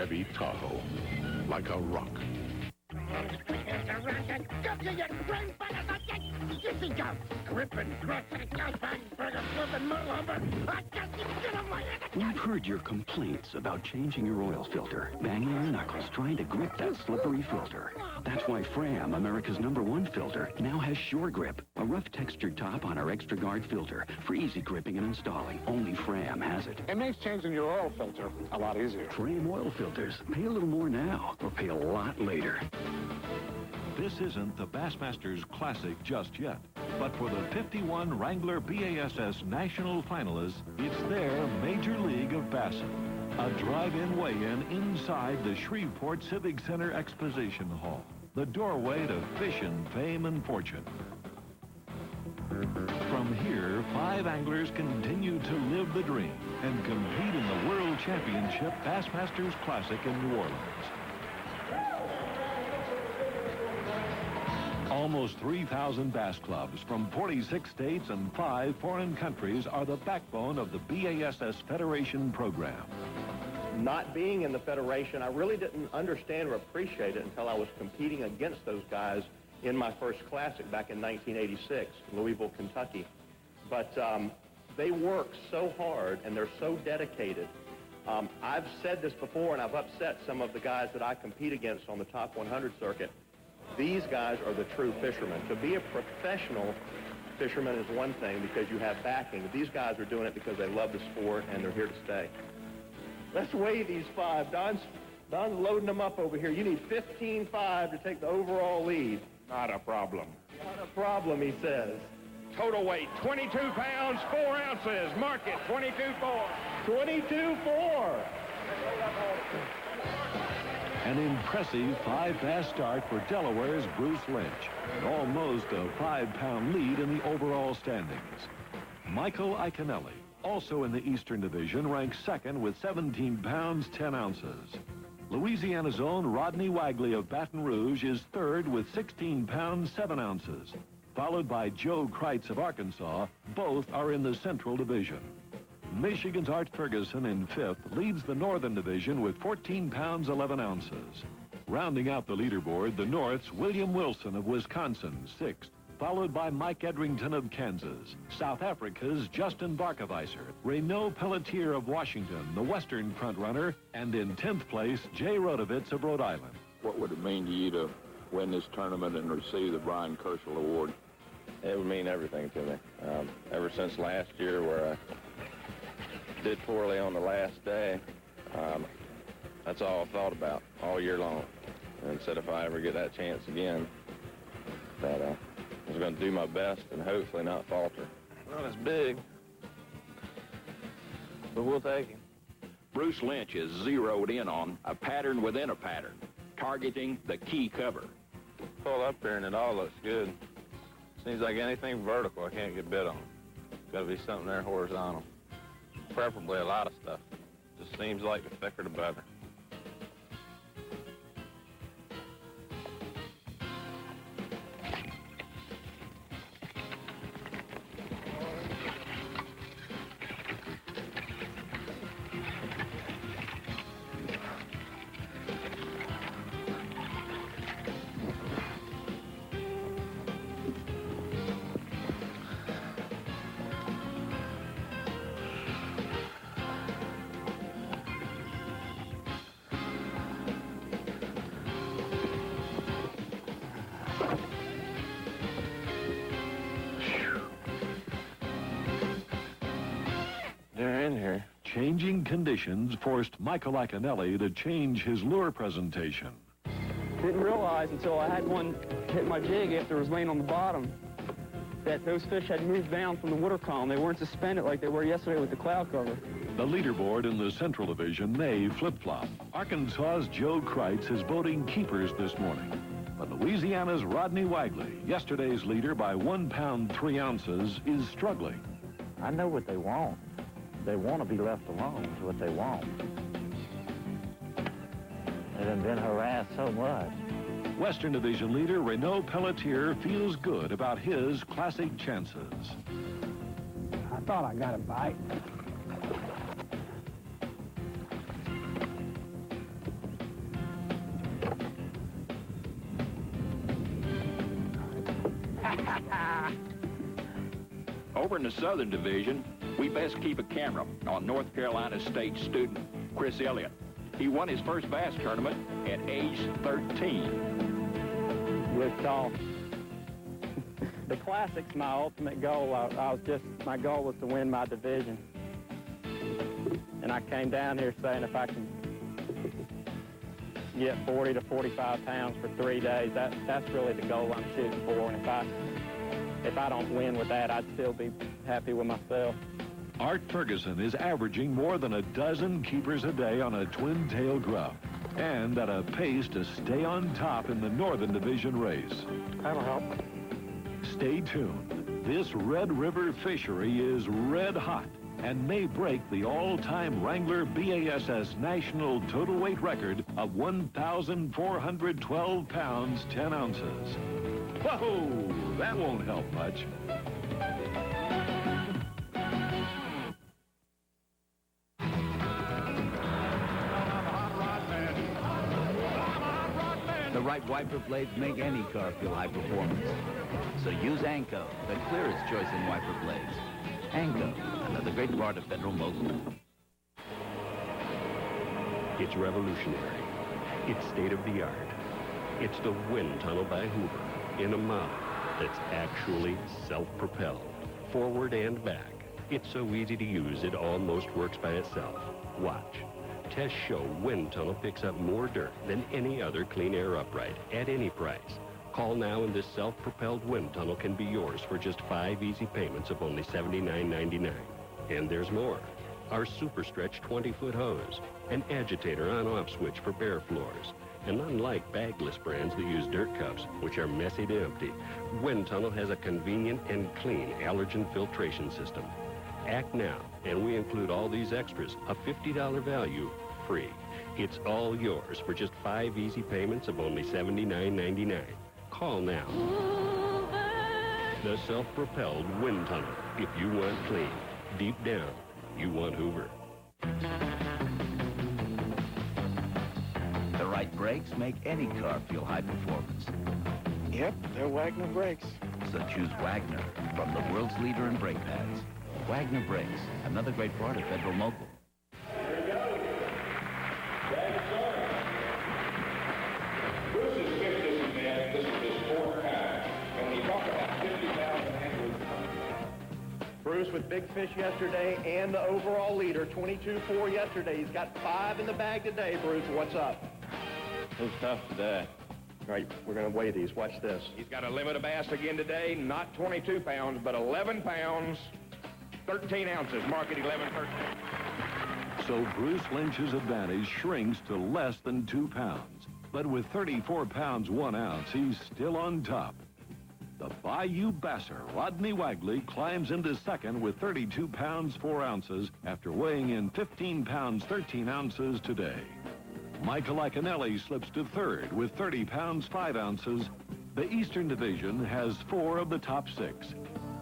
Speaker 26: heavy Tahoe, like a rock.
Speaker 6: We've heard your complaints about changing your oil filter, banging your knuckles, trying to grip that slippery filter. That's why Fram, America's #1 filter, now has Sure Grip, a rough textured top on our Extra Guard filter for easy gripping and installing. Only Fram has it.
Speaker 13: It makes changing your oil filter a lot easier.
Speaker 6: Fram oil filters. Pay a little more now, or pay a lot later.
Speaker 3: This isn't the Bassmasters Classic just yet, but for the 51 Wrangler BASS National Finalists, it's their Major League of Bassin. A drive-in weigh-in inside the Shreveport Civic Center Exposition Hall, the doorway to fishing fame and fortune. From here, 5 anglers continue to live the dream and compete in the World Championship Bassmasters Classic in New Orleans. Almost 3,000 bass clubs from 46 states and 5 foreign countries are the backbone of the BASS Federation program.
Speaker 2: Not being in the Federation, I really didn't understand or appreciate it until I was competing against those guys in my first Classic back in 1986 in Louisville, Kentucky. But they work so hard and they're so dedicated. I've said this before, and I've upset some of the guys that I compete against on the top 100 circuit. These guys are the true fishermen. To be a professional fisherman is one thing because you have backing. These guys are doing it because they love the sport and they're here to stay. Let's weigh these 5. Don's loading them up over here. You need 15.5 to take the overall lead.
Speaker 5: Not a problem.
Speaker 2: Not a problem, he says.
Speaker 5: Total weight, 22 pounds, 4 ounces. Mark it, 22.4.
Speaker 2: 22.4.
Speaker 3: An impressive 5 bass start for Delaware's Bruce Lynch, and almost a 5-pound lead in the overall standings. Michael Iaconelli, also in the Eastern Division, ranks second with 17 pounds, 10 ounces. Louisiana's own Rodney Wagley of Baton Rouge is third with 16 pounds, 7 ounces, followed by Joe Kreitz of Arkansas. Both are in the Central Division. Michigan's Art Ferguson in 5th leads the Northern Division with 14 pounds, 11 ounces. Rounding out the leaderboard, the North's William Wilson of Wisconsin, 6th, followed by Mike Edrington of Kansas. South Africa's Justin Barkeweiser, Renaud Pelletier of Washington, the Western frontrunner, and in 10th place, Jay Rodovitz of Rhode Island.
Speaker 5: What would it mean to you to win this tournament and receive the Brian Kerschel Award?
Speaker 10: It would mean everything to me. Ever since last year where I did poorly on the last day, that's all I thought about all year long. And said if I ever get that chance again, that I was going to do my best and hopefully not falter. Well, it's big, but we'll take him.
Speaker 5: Bruce Lynch is zeroed in on a pattern within a pattern, targeting the key cover.
Speaker 10: Pull up here and it all looks good. Seems like anything vertical I can't get bit on. Got to be something there horizontal. Preferably a lot of stuff. Just seems like the thicker the better. Here.
Speaker 3: Changing conditions forced Michael Iaconelli to change his lure presentation.
Speaker 24: Didn't realize until I had one hit my jig after it was laying on the bottom that those fish had moved down from the water column. They weren't suspended like they were yesterday with the cloud cover.
Speaker 3: The leaderboard in the Central Division may flip-flop. Arkansas's Joe Kreitz is voting keepers this morning. But Louisiana's Rodney Wagley, yesterday's leader by 1 pound, 3 ounces, is struggling.
Speaker 14: I know what they want. They want to be left alone is what they want. They done been harassed so much.
Speaker 3: Western Division leader Renaud Pelletier feels good about his classic chances.
Speaker 16: I thought I got a bite.
Speaker 5: Over in the Southern Division, we best keep a camera on North Carolina State student Chris Elliott. He won his first bass tournament at age 13.
Speaker 24: Good call. The Classic's my ultimate goal. My goal was to win my division. And I came down here saying if I can get 40 to 45 pounds for 3 days, that's really the goal I'm shooting for. And if I don't win with that, I'd still be happy with myself.
Speaker 3: Art Ferguson is averaging more than a dozen keepers a day on a twin-tail grub, and at a pace to stay on top in the Northern Division race.
Speaker 15: That'll help.
Speaker 3: Stay tuned. This Red River fishery is red hot and may break the all-time Wrangler BASS national total weight record of 1,412 pounds, 10 ounces. Whoa, that won't help much.
Speaker 1: The right wiper blades make any car feel high performance. So use Anco, the clearest choice in wiper blades. Anco, another great part of Federal Mogul.
Speaker 8: It's revolutionary. It's state-of-the-art. It's the wind tunnel by Hoover in a model that's actually self-propelled, forward and back. It's so easy to use, it almost works by itself. Watch. Tests show wind tunnel picks up more dirt than any other clean air upright at any price. Call now and this self-propelled wind tunnel can be yours for just 5 easy payments of only $79.99. And there's more. Our super stretch 20-foot hose, an agitator on-off switch for bare floors. And unlike bagless brands that use dirt cups, which are messy to empty, Wind Tunnel has a convenient and clean allergen filtration system. Act now, and we include all these extras, a $50 value, free. It's all yours for just 5 easy payments of only $79.99. Call now. The self-propelled wind tunnel. If you want clean, deep down, you want Hoover.
Speaker 1: The right brakes make any car feel high performance.
Speaker 13: Yep, they're Wagner brakes.
Speaker 1: So choose Wagner, from the world's leader in brake pads. Wagner Brakes, another great part of Federal Mogul.
Speaker 5: Bruce has fished this event. This is his 4th time. And when you talk about 50,000 anglers.
Speaker 2: Bruce with big fish yesterday and the overall leader, 22-4 yesterday. He's got 5 in the bag today, Bruce. What's up?
Speaker 10: It was tough today.
Speaker 2: All right, we're going to weigh these. Watch this.
Speaker 5: He's got a limit of bass again today, not 22 pounds, but 11 pounds, 13 ounces. Mark it 11-13.
Speaker 3: So Bruce Lynch's advantage shrinks to less than 2 pounds. But with 34 pounds, 1 ounce, he's still on top. The Bayou Basser, Rodney Wagley, climbs into second with 32 pounds, 4 ounces after weighing in 15 pounds, 13 ounces today. Michael Iaconelli slips to third with 30 pounds, 5 ounces. The Eastern Division has 4 of the top 6.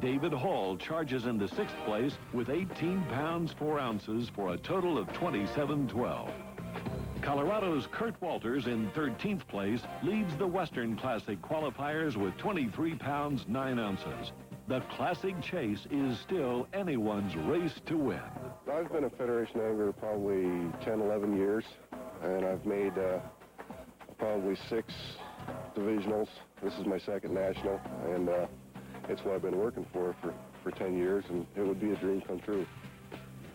Speaker 3: David Hall charges into 6th place with 18 pounds, 4 ounces for a total of 27.12. Colorado's Kurt Walters in 13th place leads the Western Classic qualifiers with 23 pounds, 9 ounces. The Classic Chase is still anyone's race to win.
Speaker 17: I've been a Federation angler probably 10, 11 years, and I've made probably 6 divisionals. This is my 2nd national, and it's what I've been working for 10 years, and it would be a dream come true.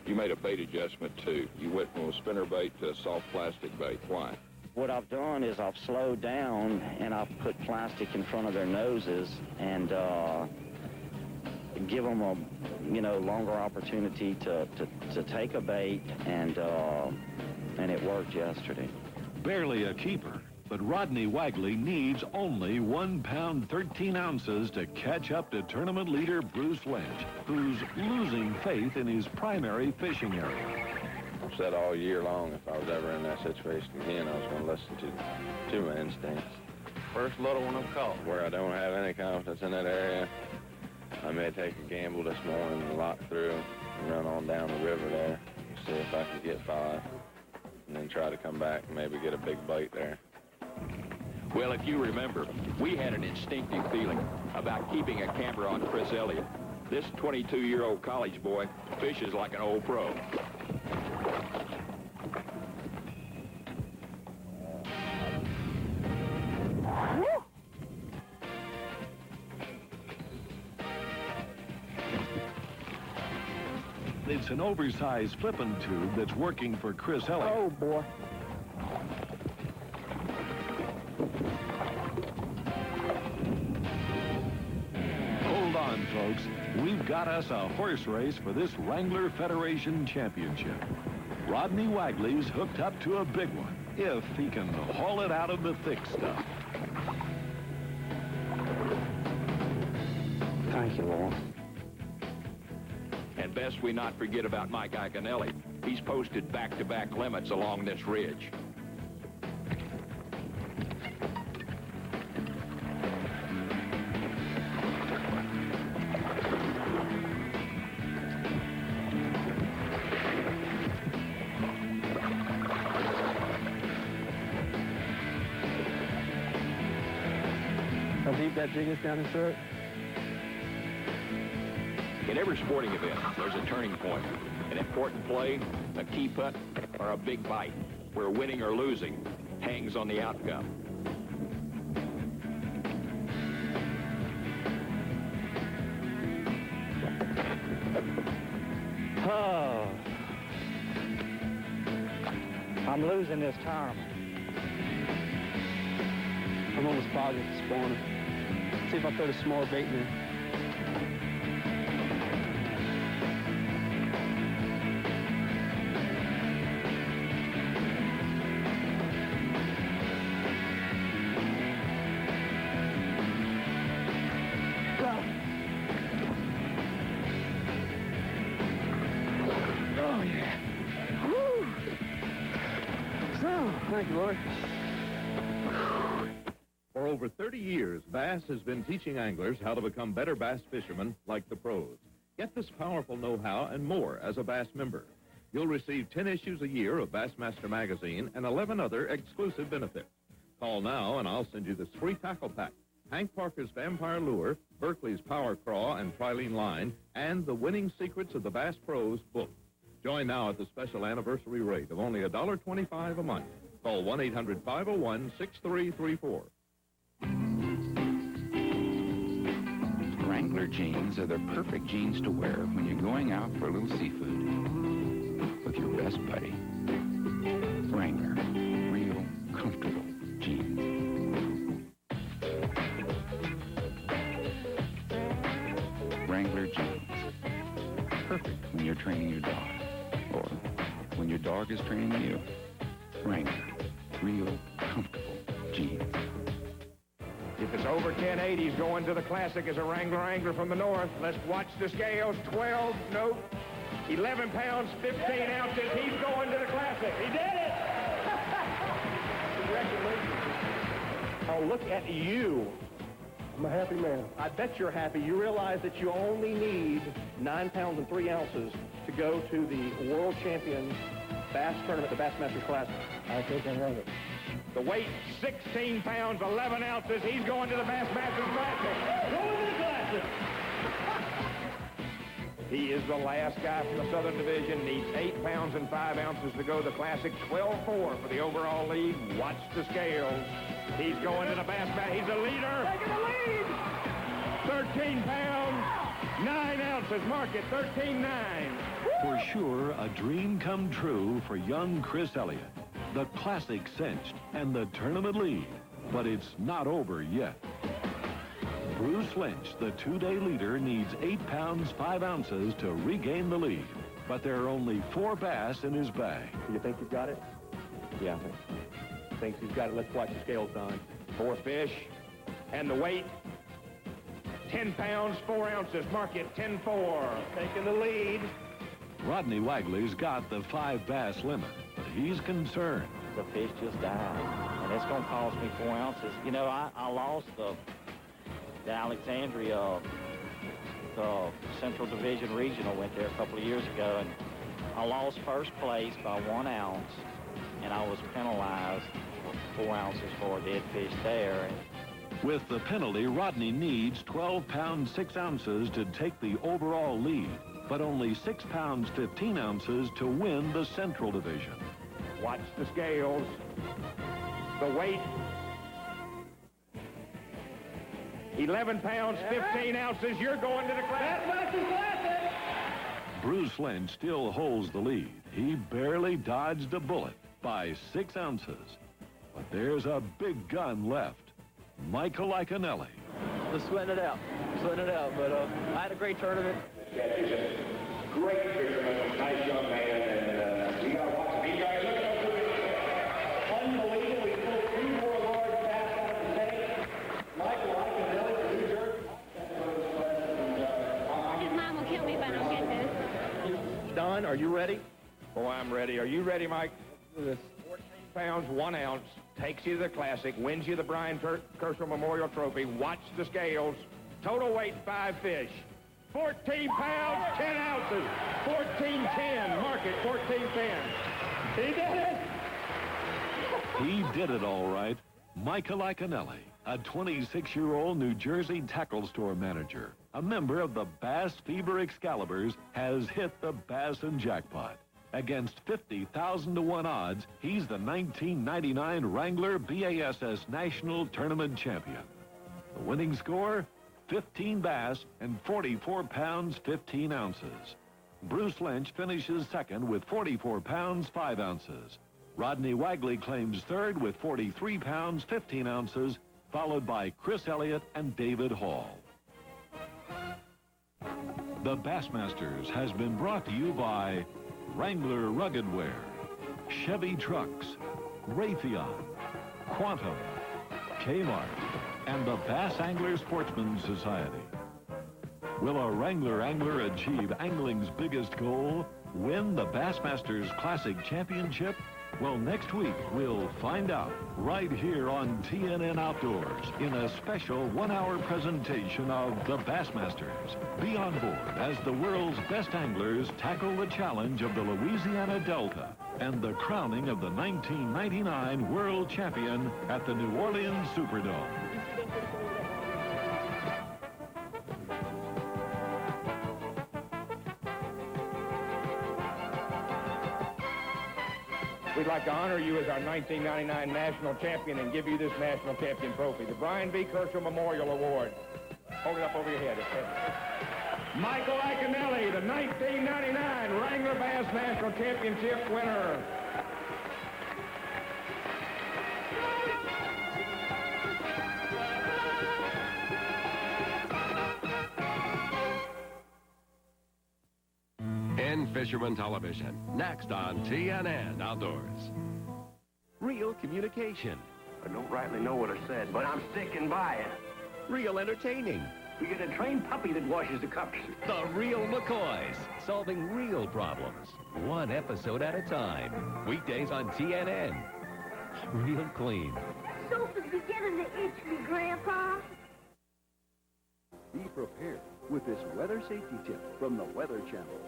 Speaker 5: You made a bait adjustment, too. You went from a spinner bait to a soft plastic bait. Why?
Speaker 7: What I've done is I've slowed down and I've put plastic in front of their noses and give them a, longer opportunity to take a bait, and it worked yesterday.
Speaker 3: Barely a keeper, but Rodney Wagley needs only 1 pound, 13 ounces to catch up to tournament leader Bruce Lynch, who's losing faith in his primary fishing area.
Speaker 10: I've said all year long, if I was ever in that situation again, I was going to listen to my instincts. First little one I've caught where I don't have any confidence in that area, I may take a gamble this morning and lock through and run on down the river there and see if I can get 5, and then try to come back and maybe get a big bite there.
Speaker 5: Well, if you remember, we had an instinctive feeling about keeping a camera on Chris Elliott. This 22-year-old college boy fishes like an old pro.
Speaker 3: It's an oversized flipping tube that's working for Chris Elliott.
Speaker 16: Oh, boy.
Speaker 3: Hold on, folks. We've got us a horse race for this Wrangler Federation Championship. Rodney Wagley's hooked up to a big one, if he can haul it out of the thick stuff.
Speaker 14: Thank you, Lord.
Speaker 5: And best we not forget about Mike Iaconelli. He's posted back-to-back limits along this ridge.
Speaker 24: How deep that jig is down his throat?
Speaker 5: In every sporting event, there's a turning point, an important play, a key putt, or a big bite, where winning or losing hangs on the outcome.
Speaker 14: Oh. I'm losing this tournament.
Speaker 24: I'm almost positive it's spawning. See if I throw the small bait in there. Thank you, Lord.
Speaker 4: For over 30 years, Bass has been teaching anglers how to become better bass fishermen like the pros. Get this powerful know-how and more as a Bass member. You'll receive 10 issues a year of Bassmaster magazine and 11 other exclusive benefits. Call now and I'll send you this free tackle pack, Hank Parker's Vampire Lure, Berkeley's Power Craw and Trilene Line, and the Winning Secrets of the Bass Pros book. Join now at the special anniversary rate of only $1.25 a month. Call 1-800-501-6334.
Speaker 27: Wrangler jeans are the perfect jeans to wear when you're going out for a little seafood with your best buddy. Wrangler, real comfortable jeans. Wrangler jeans, perfect when you're training your dog or when your dog is training you. Wrangler, real comfortable jeans.
Speaker 11: If it's over 1080, he's going to the Classic as a Wrangler angler from the north. Let's watch the scales. 12, no, 11 pounds, 15 ounces. He's going to the Classic. He did it!
Speaker 2: Congratulations. Oh, look at you.
Speaker 15: I'm a happy man.
Speaker 2: I bet you're happy. You realize that you only need 9 pounds and 3 ounces to go to the World Champions Bass Tournament, the Bassmasters Classic.
Speaker 15: I think I have it.
Speaker 11: The weight, 16 pounds, 11 ounces. He's going to the Bassmasters Classic. Going to the Classic. He is the last guy from the Southern Division. Needs 8 pounds and 5 ounces to go to the Classic. 12-4 for the overall lead. Watch the scales. He's going to the Bassmasters. He's the leader. Taking the lead. 13 pounds, 9 ounces. Mark it, 13.9.
Speaker 3: For sure, a dream come true for young Chris Elliott. The Classic cinched and the tournament lead, but it's not over yet. Bruce Lynch, the two-day leader, needs 8 pounds, 5 ounces to regain the lead, but there are only 4 bass in his bag.
Speaker 2: Do you think he's got it? Yeah, I think so. Thinks he's got it. Let's watch the scales, Don.
Speaker 11: 4 fish, and the weight, 10 pounds, 4 ounces. Mark it, 10-4.
Speaker 2: Taking the lead.
Speaker 3: Rodney Wagley's got the 5 bass limit, but he's concerned.
Speaker 14: The fish just died, and it's going to cost me 4 ounces. You know, I lost the Alexandria, the Central Division Regional, went there a couple of years ago, and I lost first place by 1 ounce, and I was penalized for 4 ounces for a dead fish there. And
Speaker 3: With the penalty, Rodney needs 12 pounds 6 ounces to take the overall lead, but only 6 pounds 15 ounces to win the Central Division.
Speaker 11: Watch the scales. The weight. 11 pounds 15 ounces. You're going to the class.
Speaker 3: Bruce Lynch still holds the lead. He barely dodged a bullet by 6 ounces. But there's a big gun left. Michael Iaconelli.
Speaker 24: Just sweating it out, but I had a great tournament.
Speaker 11: Yeah, he's a great fisherman, nice young man, and we got to watch him. He got unbelievable. He pulled 3 more large bass out of the tank. Michael Iaconelli from New Jersey.
Speaker 12: His mom will kill me if I don't get this.
Speaker 11: Don, are you ready? Oh, I'm ready. Are you ready, Mike? 14 pounds 1 ounce. Takes you to the Classic, wins you the Brian Kershaw Memorial Trophy. Watch the scales. Total weight 5 fish. 14 pounds 10 ounces. 14.10. Mark it, 14.10. He did it.
Speaker 3: He did it all right. Michael Iaconelli, a 26-year-old New Jersey tackle store manager, a member of the Bass Fever Excaliburs, has hit the Bass and Jackpot. Against 50,000 to 1 odds, he's the 1999 Wrangler BASS National Tournament Champion. The winning score, 15 bass and 44 pounds 15 ounces. Bruce Lynch finishes second with 44 pounds 5 ounces. Rodney Wagley claims third with 43 pounds 15 ounces, followed by Chris Elliott and David Hall. The Bassmasters has been brought to you by Wrangler Rugged Wear, Chevy Trucks, Raytheon, Quantum, Kmart, and the Bass Angler Sportsman Society. Will a Wrangler angler achieve angling's biggest goal, win the Bassmasters Classic Championship? Well, next week, we'll find out right here on TNN Outdoors in a special 1-hour presentation of the Bassmasters. Be on board as the world's best anglers tackle the challenge of the Louisiana Delta and the crowning of the 1999 world champion at the New Orleans Superdome.
Speaker 11: We'd like to honor you as our 1999 national champion and give you this national champion trophy, the Brian B. Kershaw Memorial Award. Hold it up over your head. Michael Iaconelli, the 1999 Wrangler Bass National Championship winner.
Speaker 19: Fisherman Television, next on TNN Outdoors.
Speaker 8: Real communication.
Speaker 20: I don't rightly know what I said, but I'm sticking by it.
Speaker 8: Real entertaining.
Speaker 20: We get a trained puppy that washes the cups.
Speaker 8: The Real McCoys, solving real problems, 1 episode at a time. Weekdays on TNN. Real clean.
Speaker 12: Soap is beginning to itch me, Grandpa.
Speaker 21: Be prepared with this weather safety tip from the Weather Channel.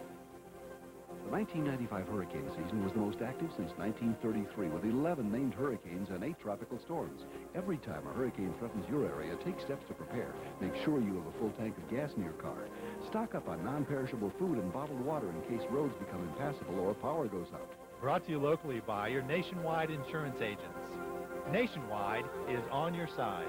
Speaker 21: The 1995 hurricane season was the most active since 1933, with 11 named hurricanes and 8 tropical storms. Every time a hurricane threatens your area, take steps to prepare. Make sure you have a full tank of gas in your car. Stock up on non-perishable food and bottled water in case roads become impassable or power goes out.
Speaker 22: Brought to you locally by your Nationwide insurance agents. Nationwide is on your side.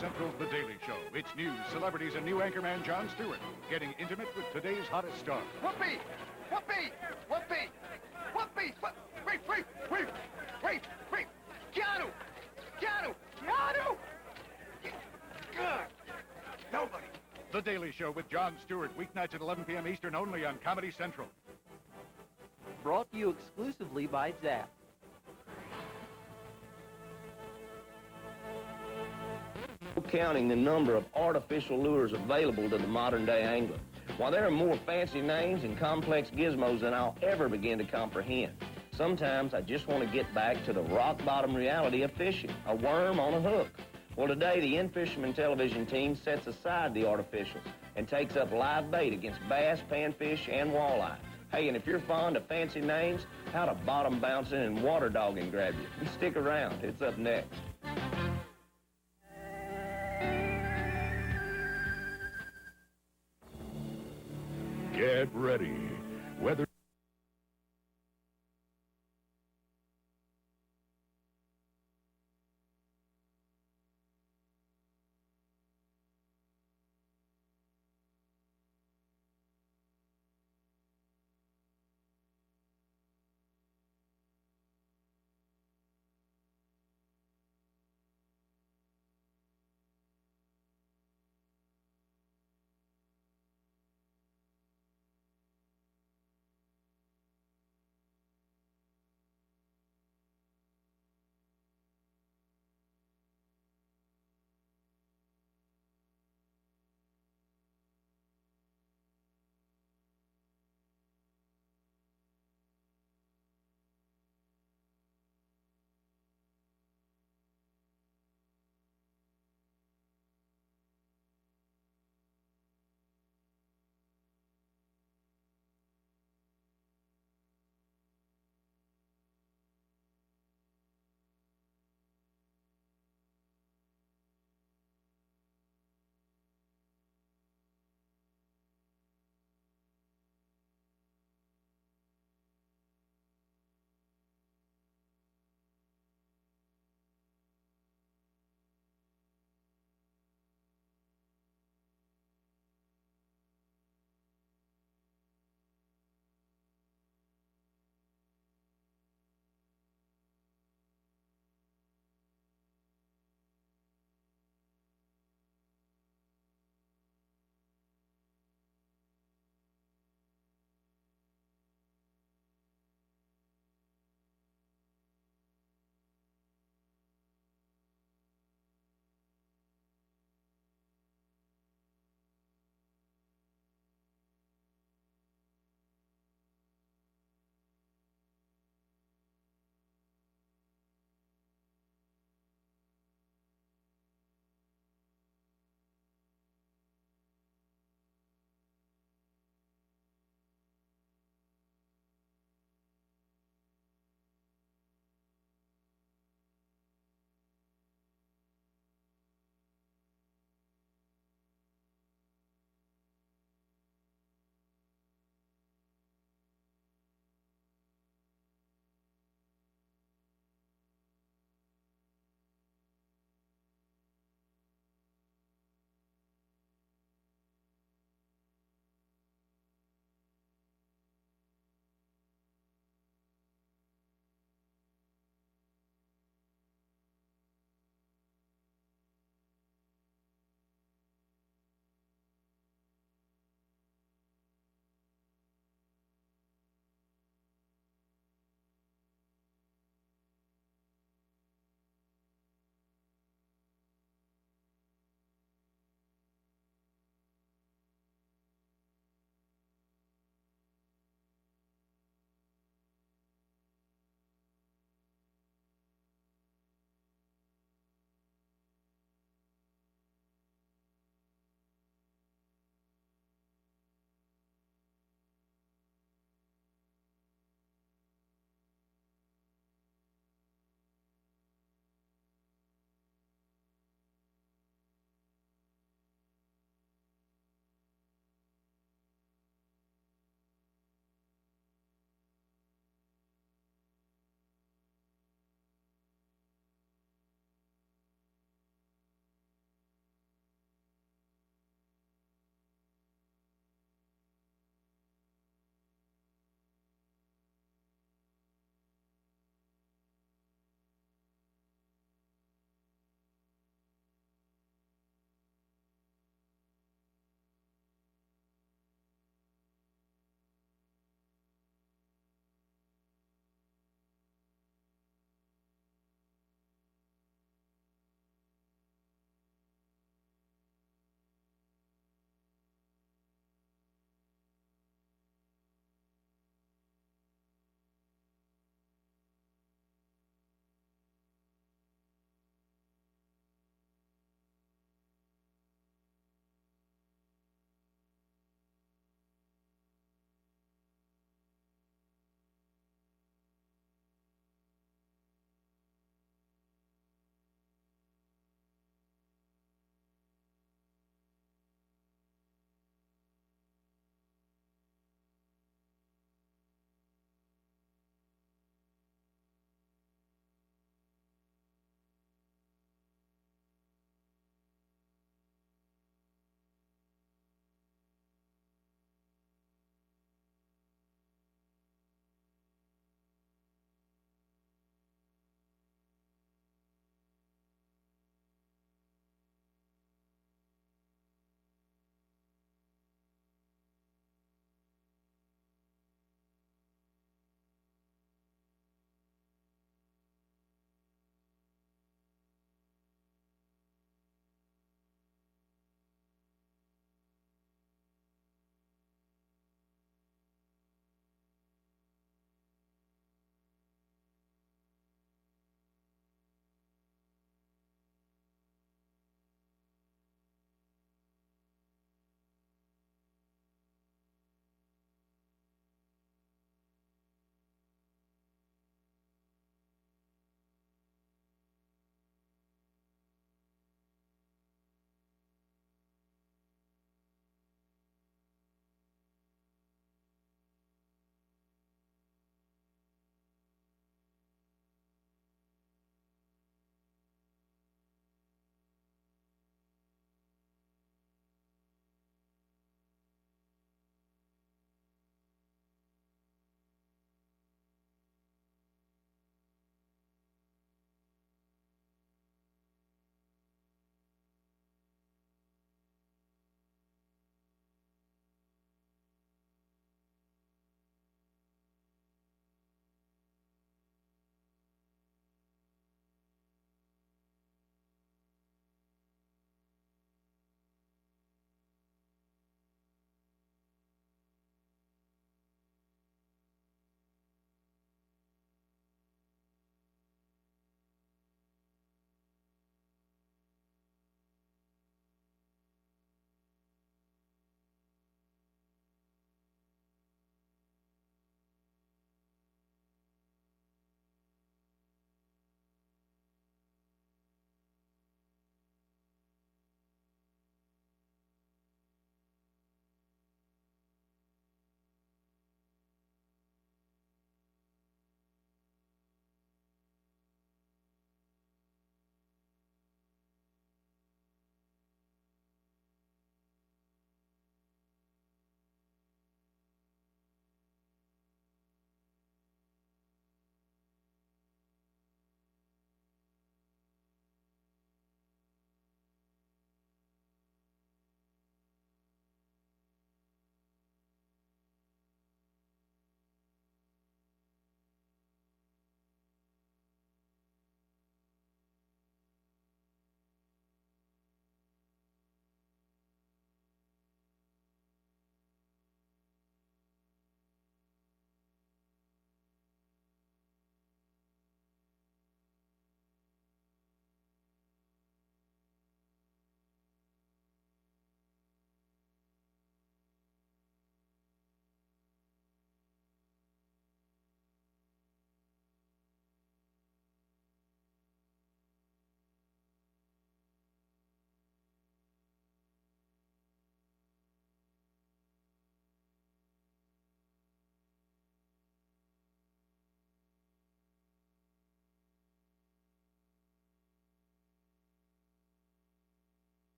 Speaker 23: Central's The Daily Show. It's news, celebrities, and new anchorman Jon Stewart getting intimate with today's hottest star.
Speaker 25: Whoopee! Whoopee! Whoopee! Whoopee! Wait! Keanu! Good! Nobody!
Speaker 23: The Daily Show with Jon Stewart, weeknights at 11 p.m. Eastern, only on Comedy Central.
Speaker 28: Brought to you exclusively by Zap.
Speaker 29: Counting the number of artificial lures available to the modern-day angler. While there are more fancy names and complex gizmos than I'll ever begin to comprehend, sometimes I just want to get back to the rock-bottom reality of fishing, a worm on a hook. Well, today, the In-Fisherman television team sets aside the artificials and takes up live bait against bass, panfish, and walleye. Hey, and if you're fond of fancy names, how to bottom bouncing and water dogging grab you. You stick around. It's up next.
Speaker 3: Get ready. Whether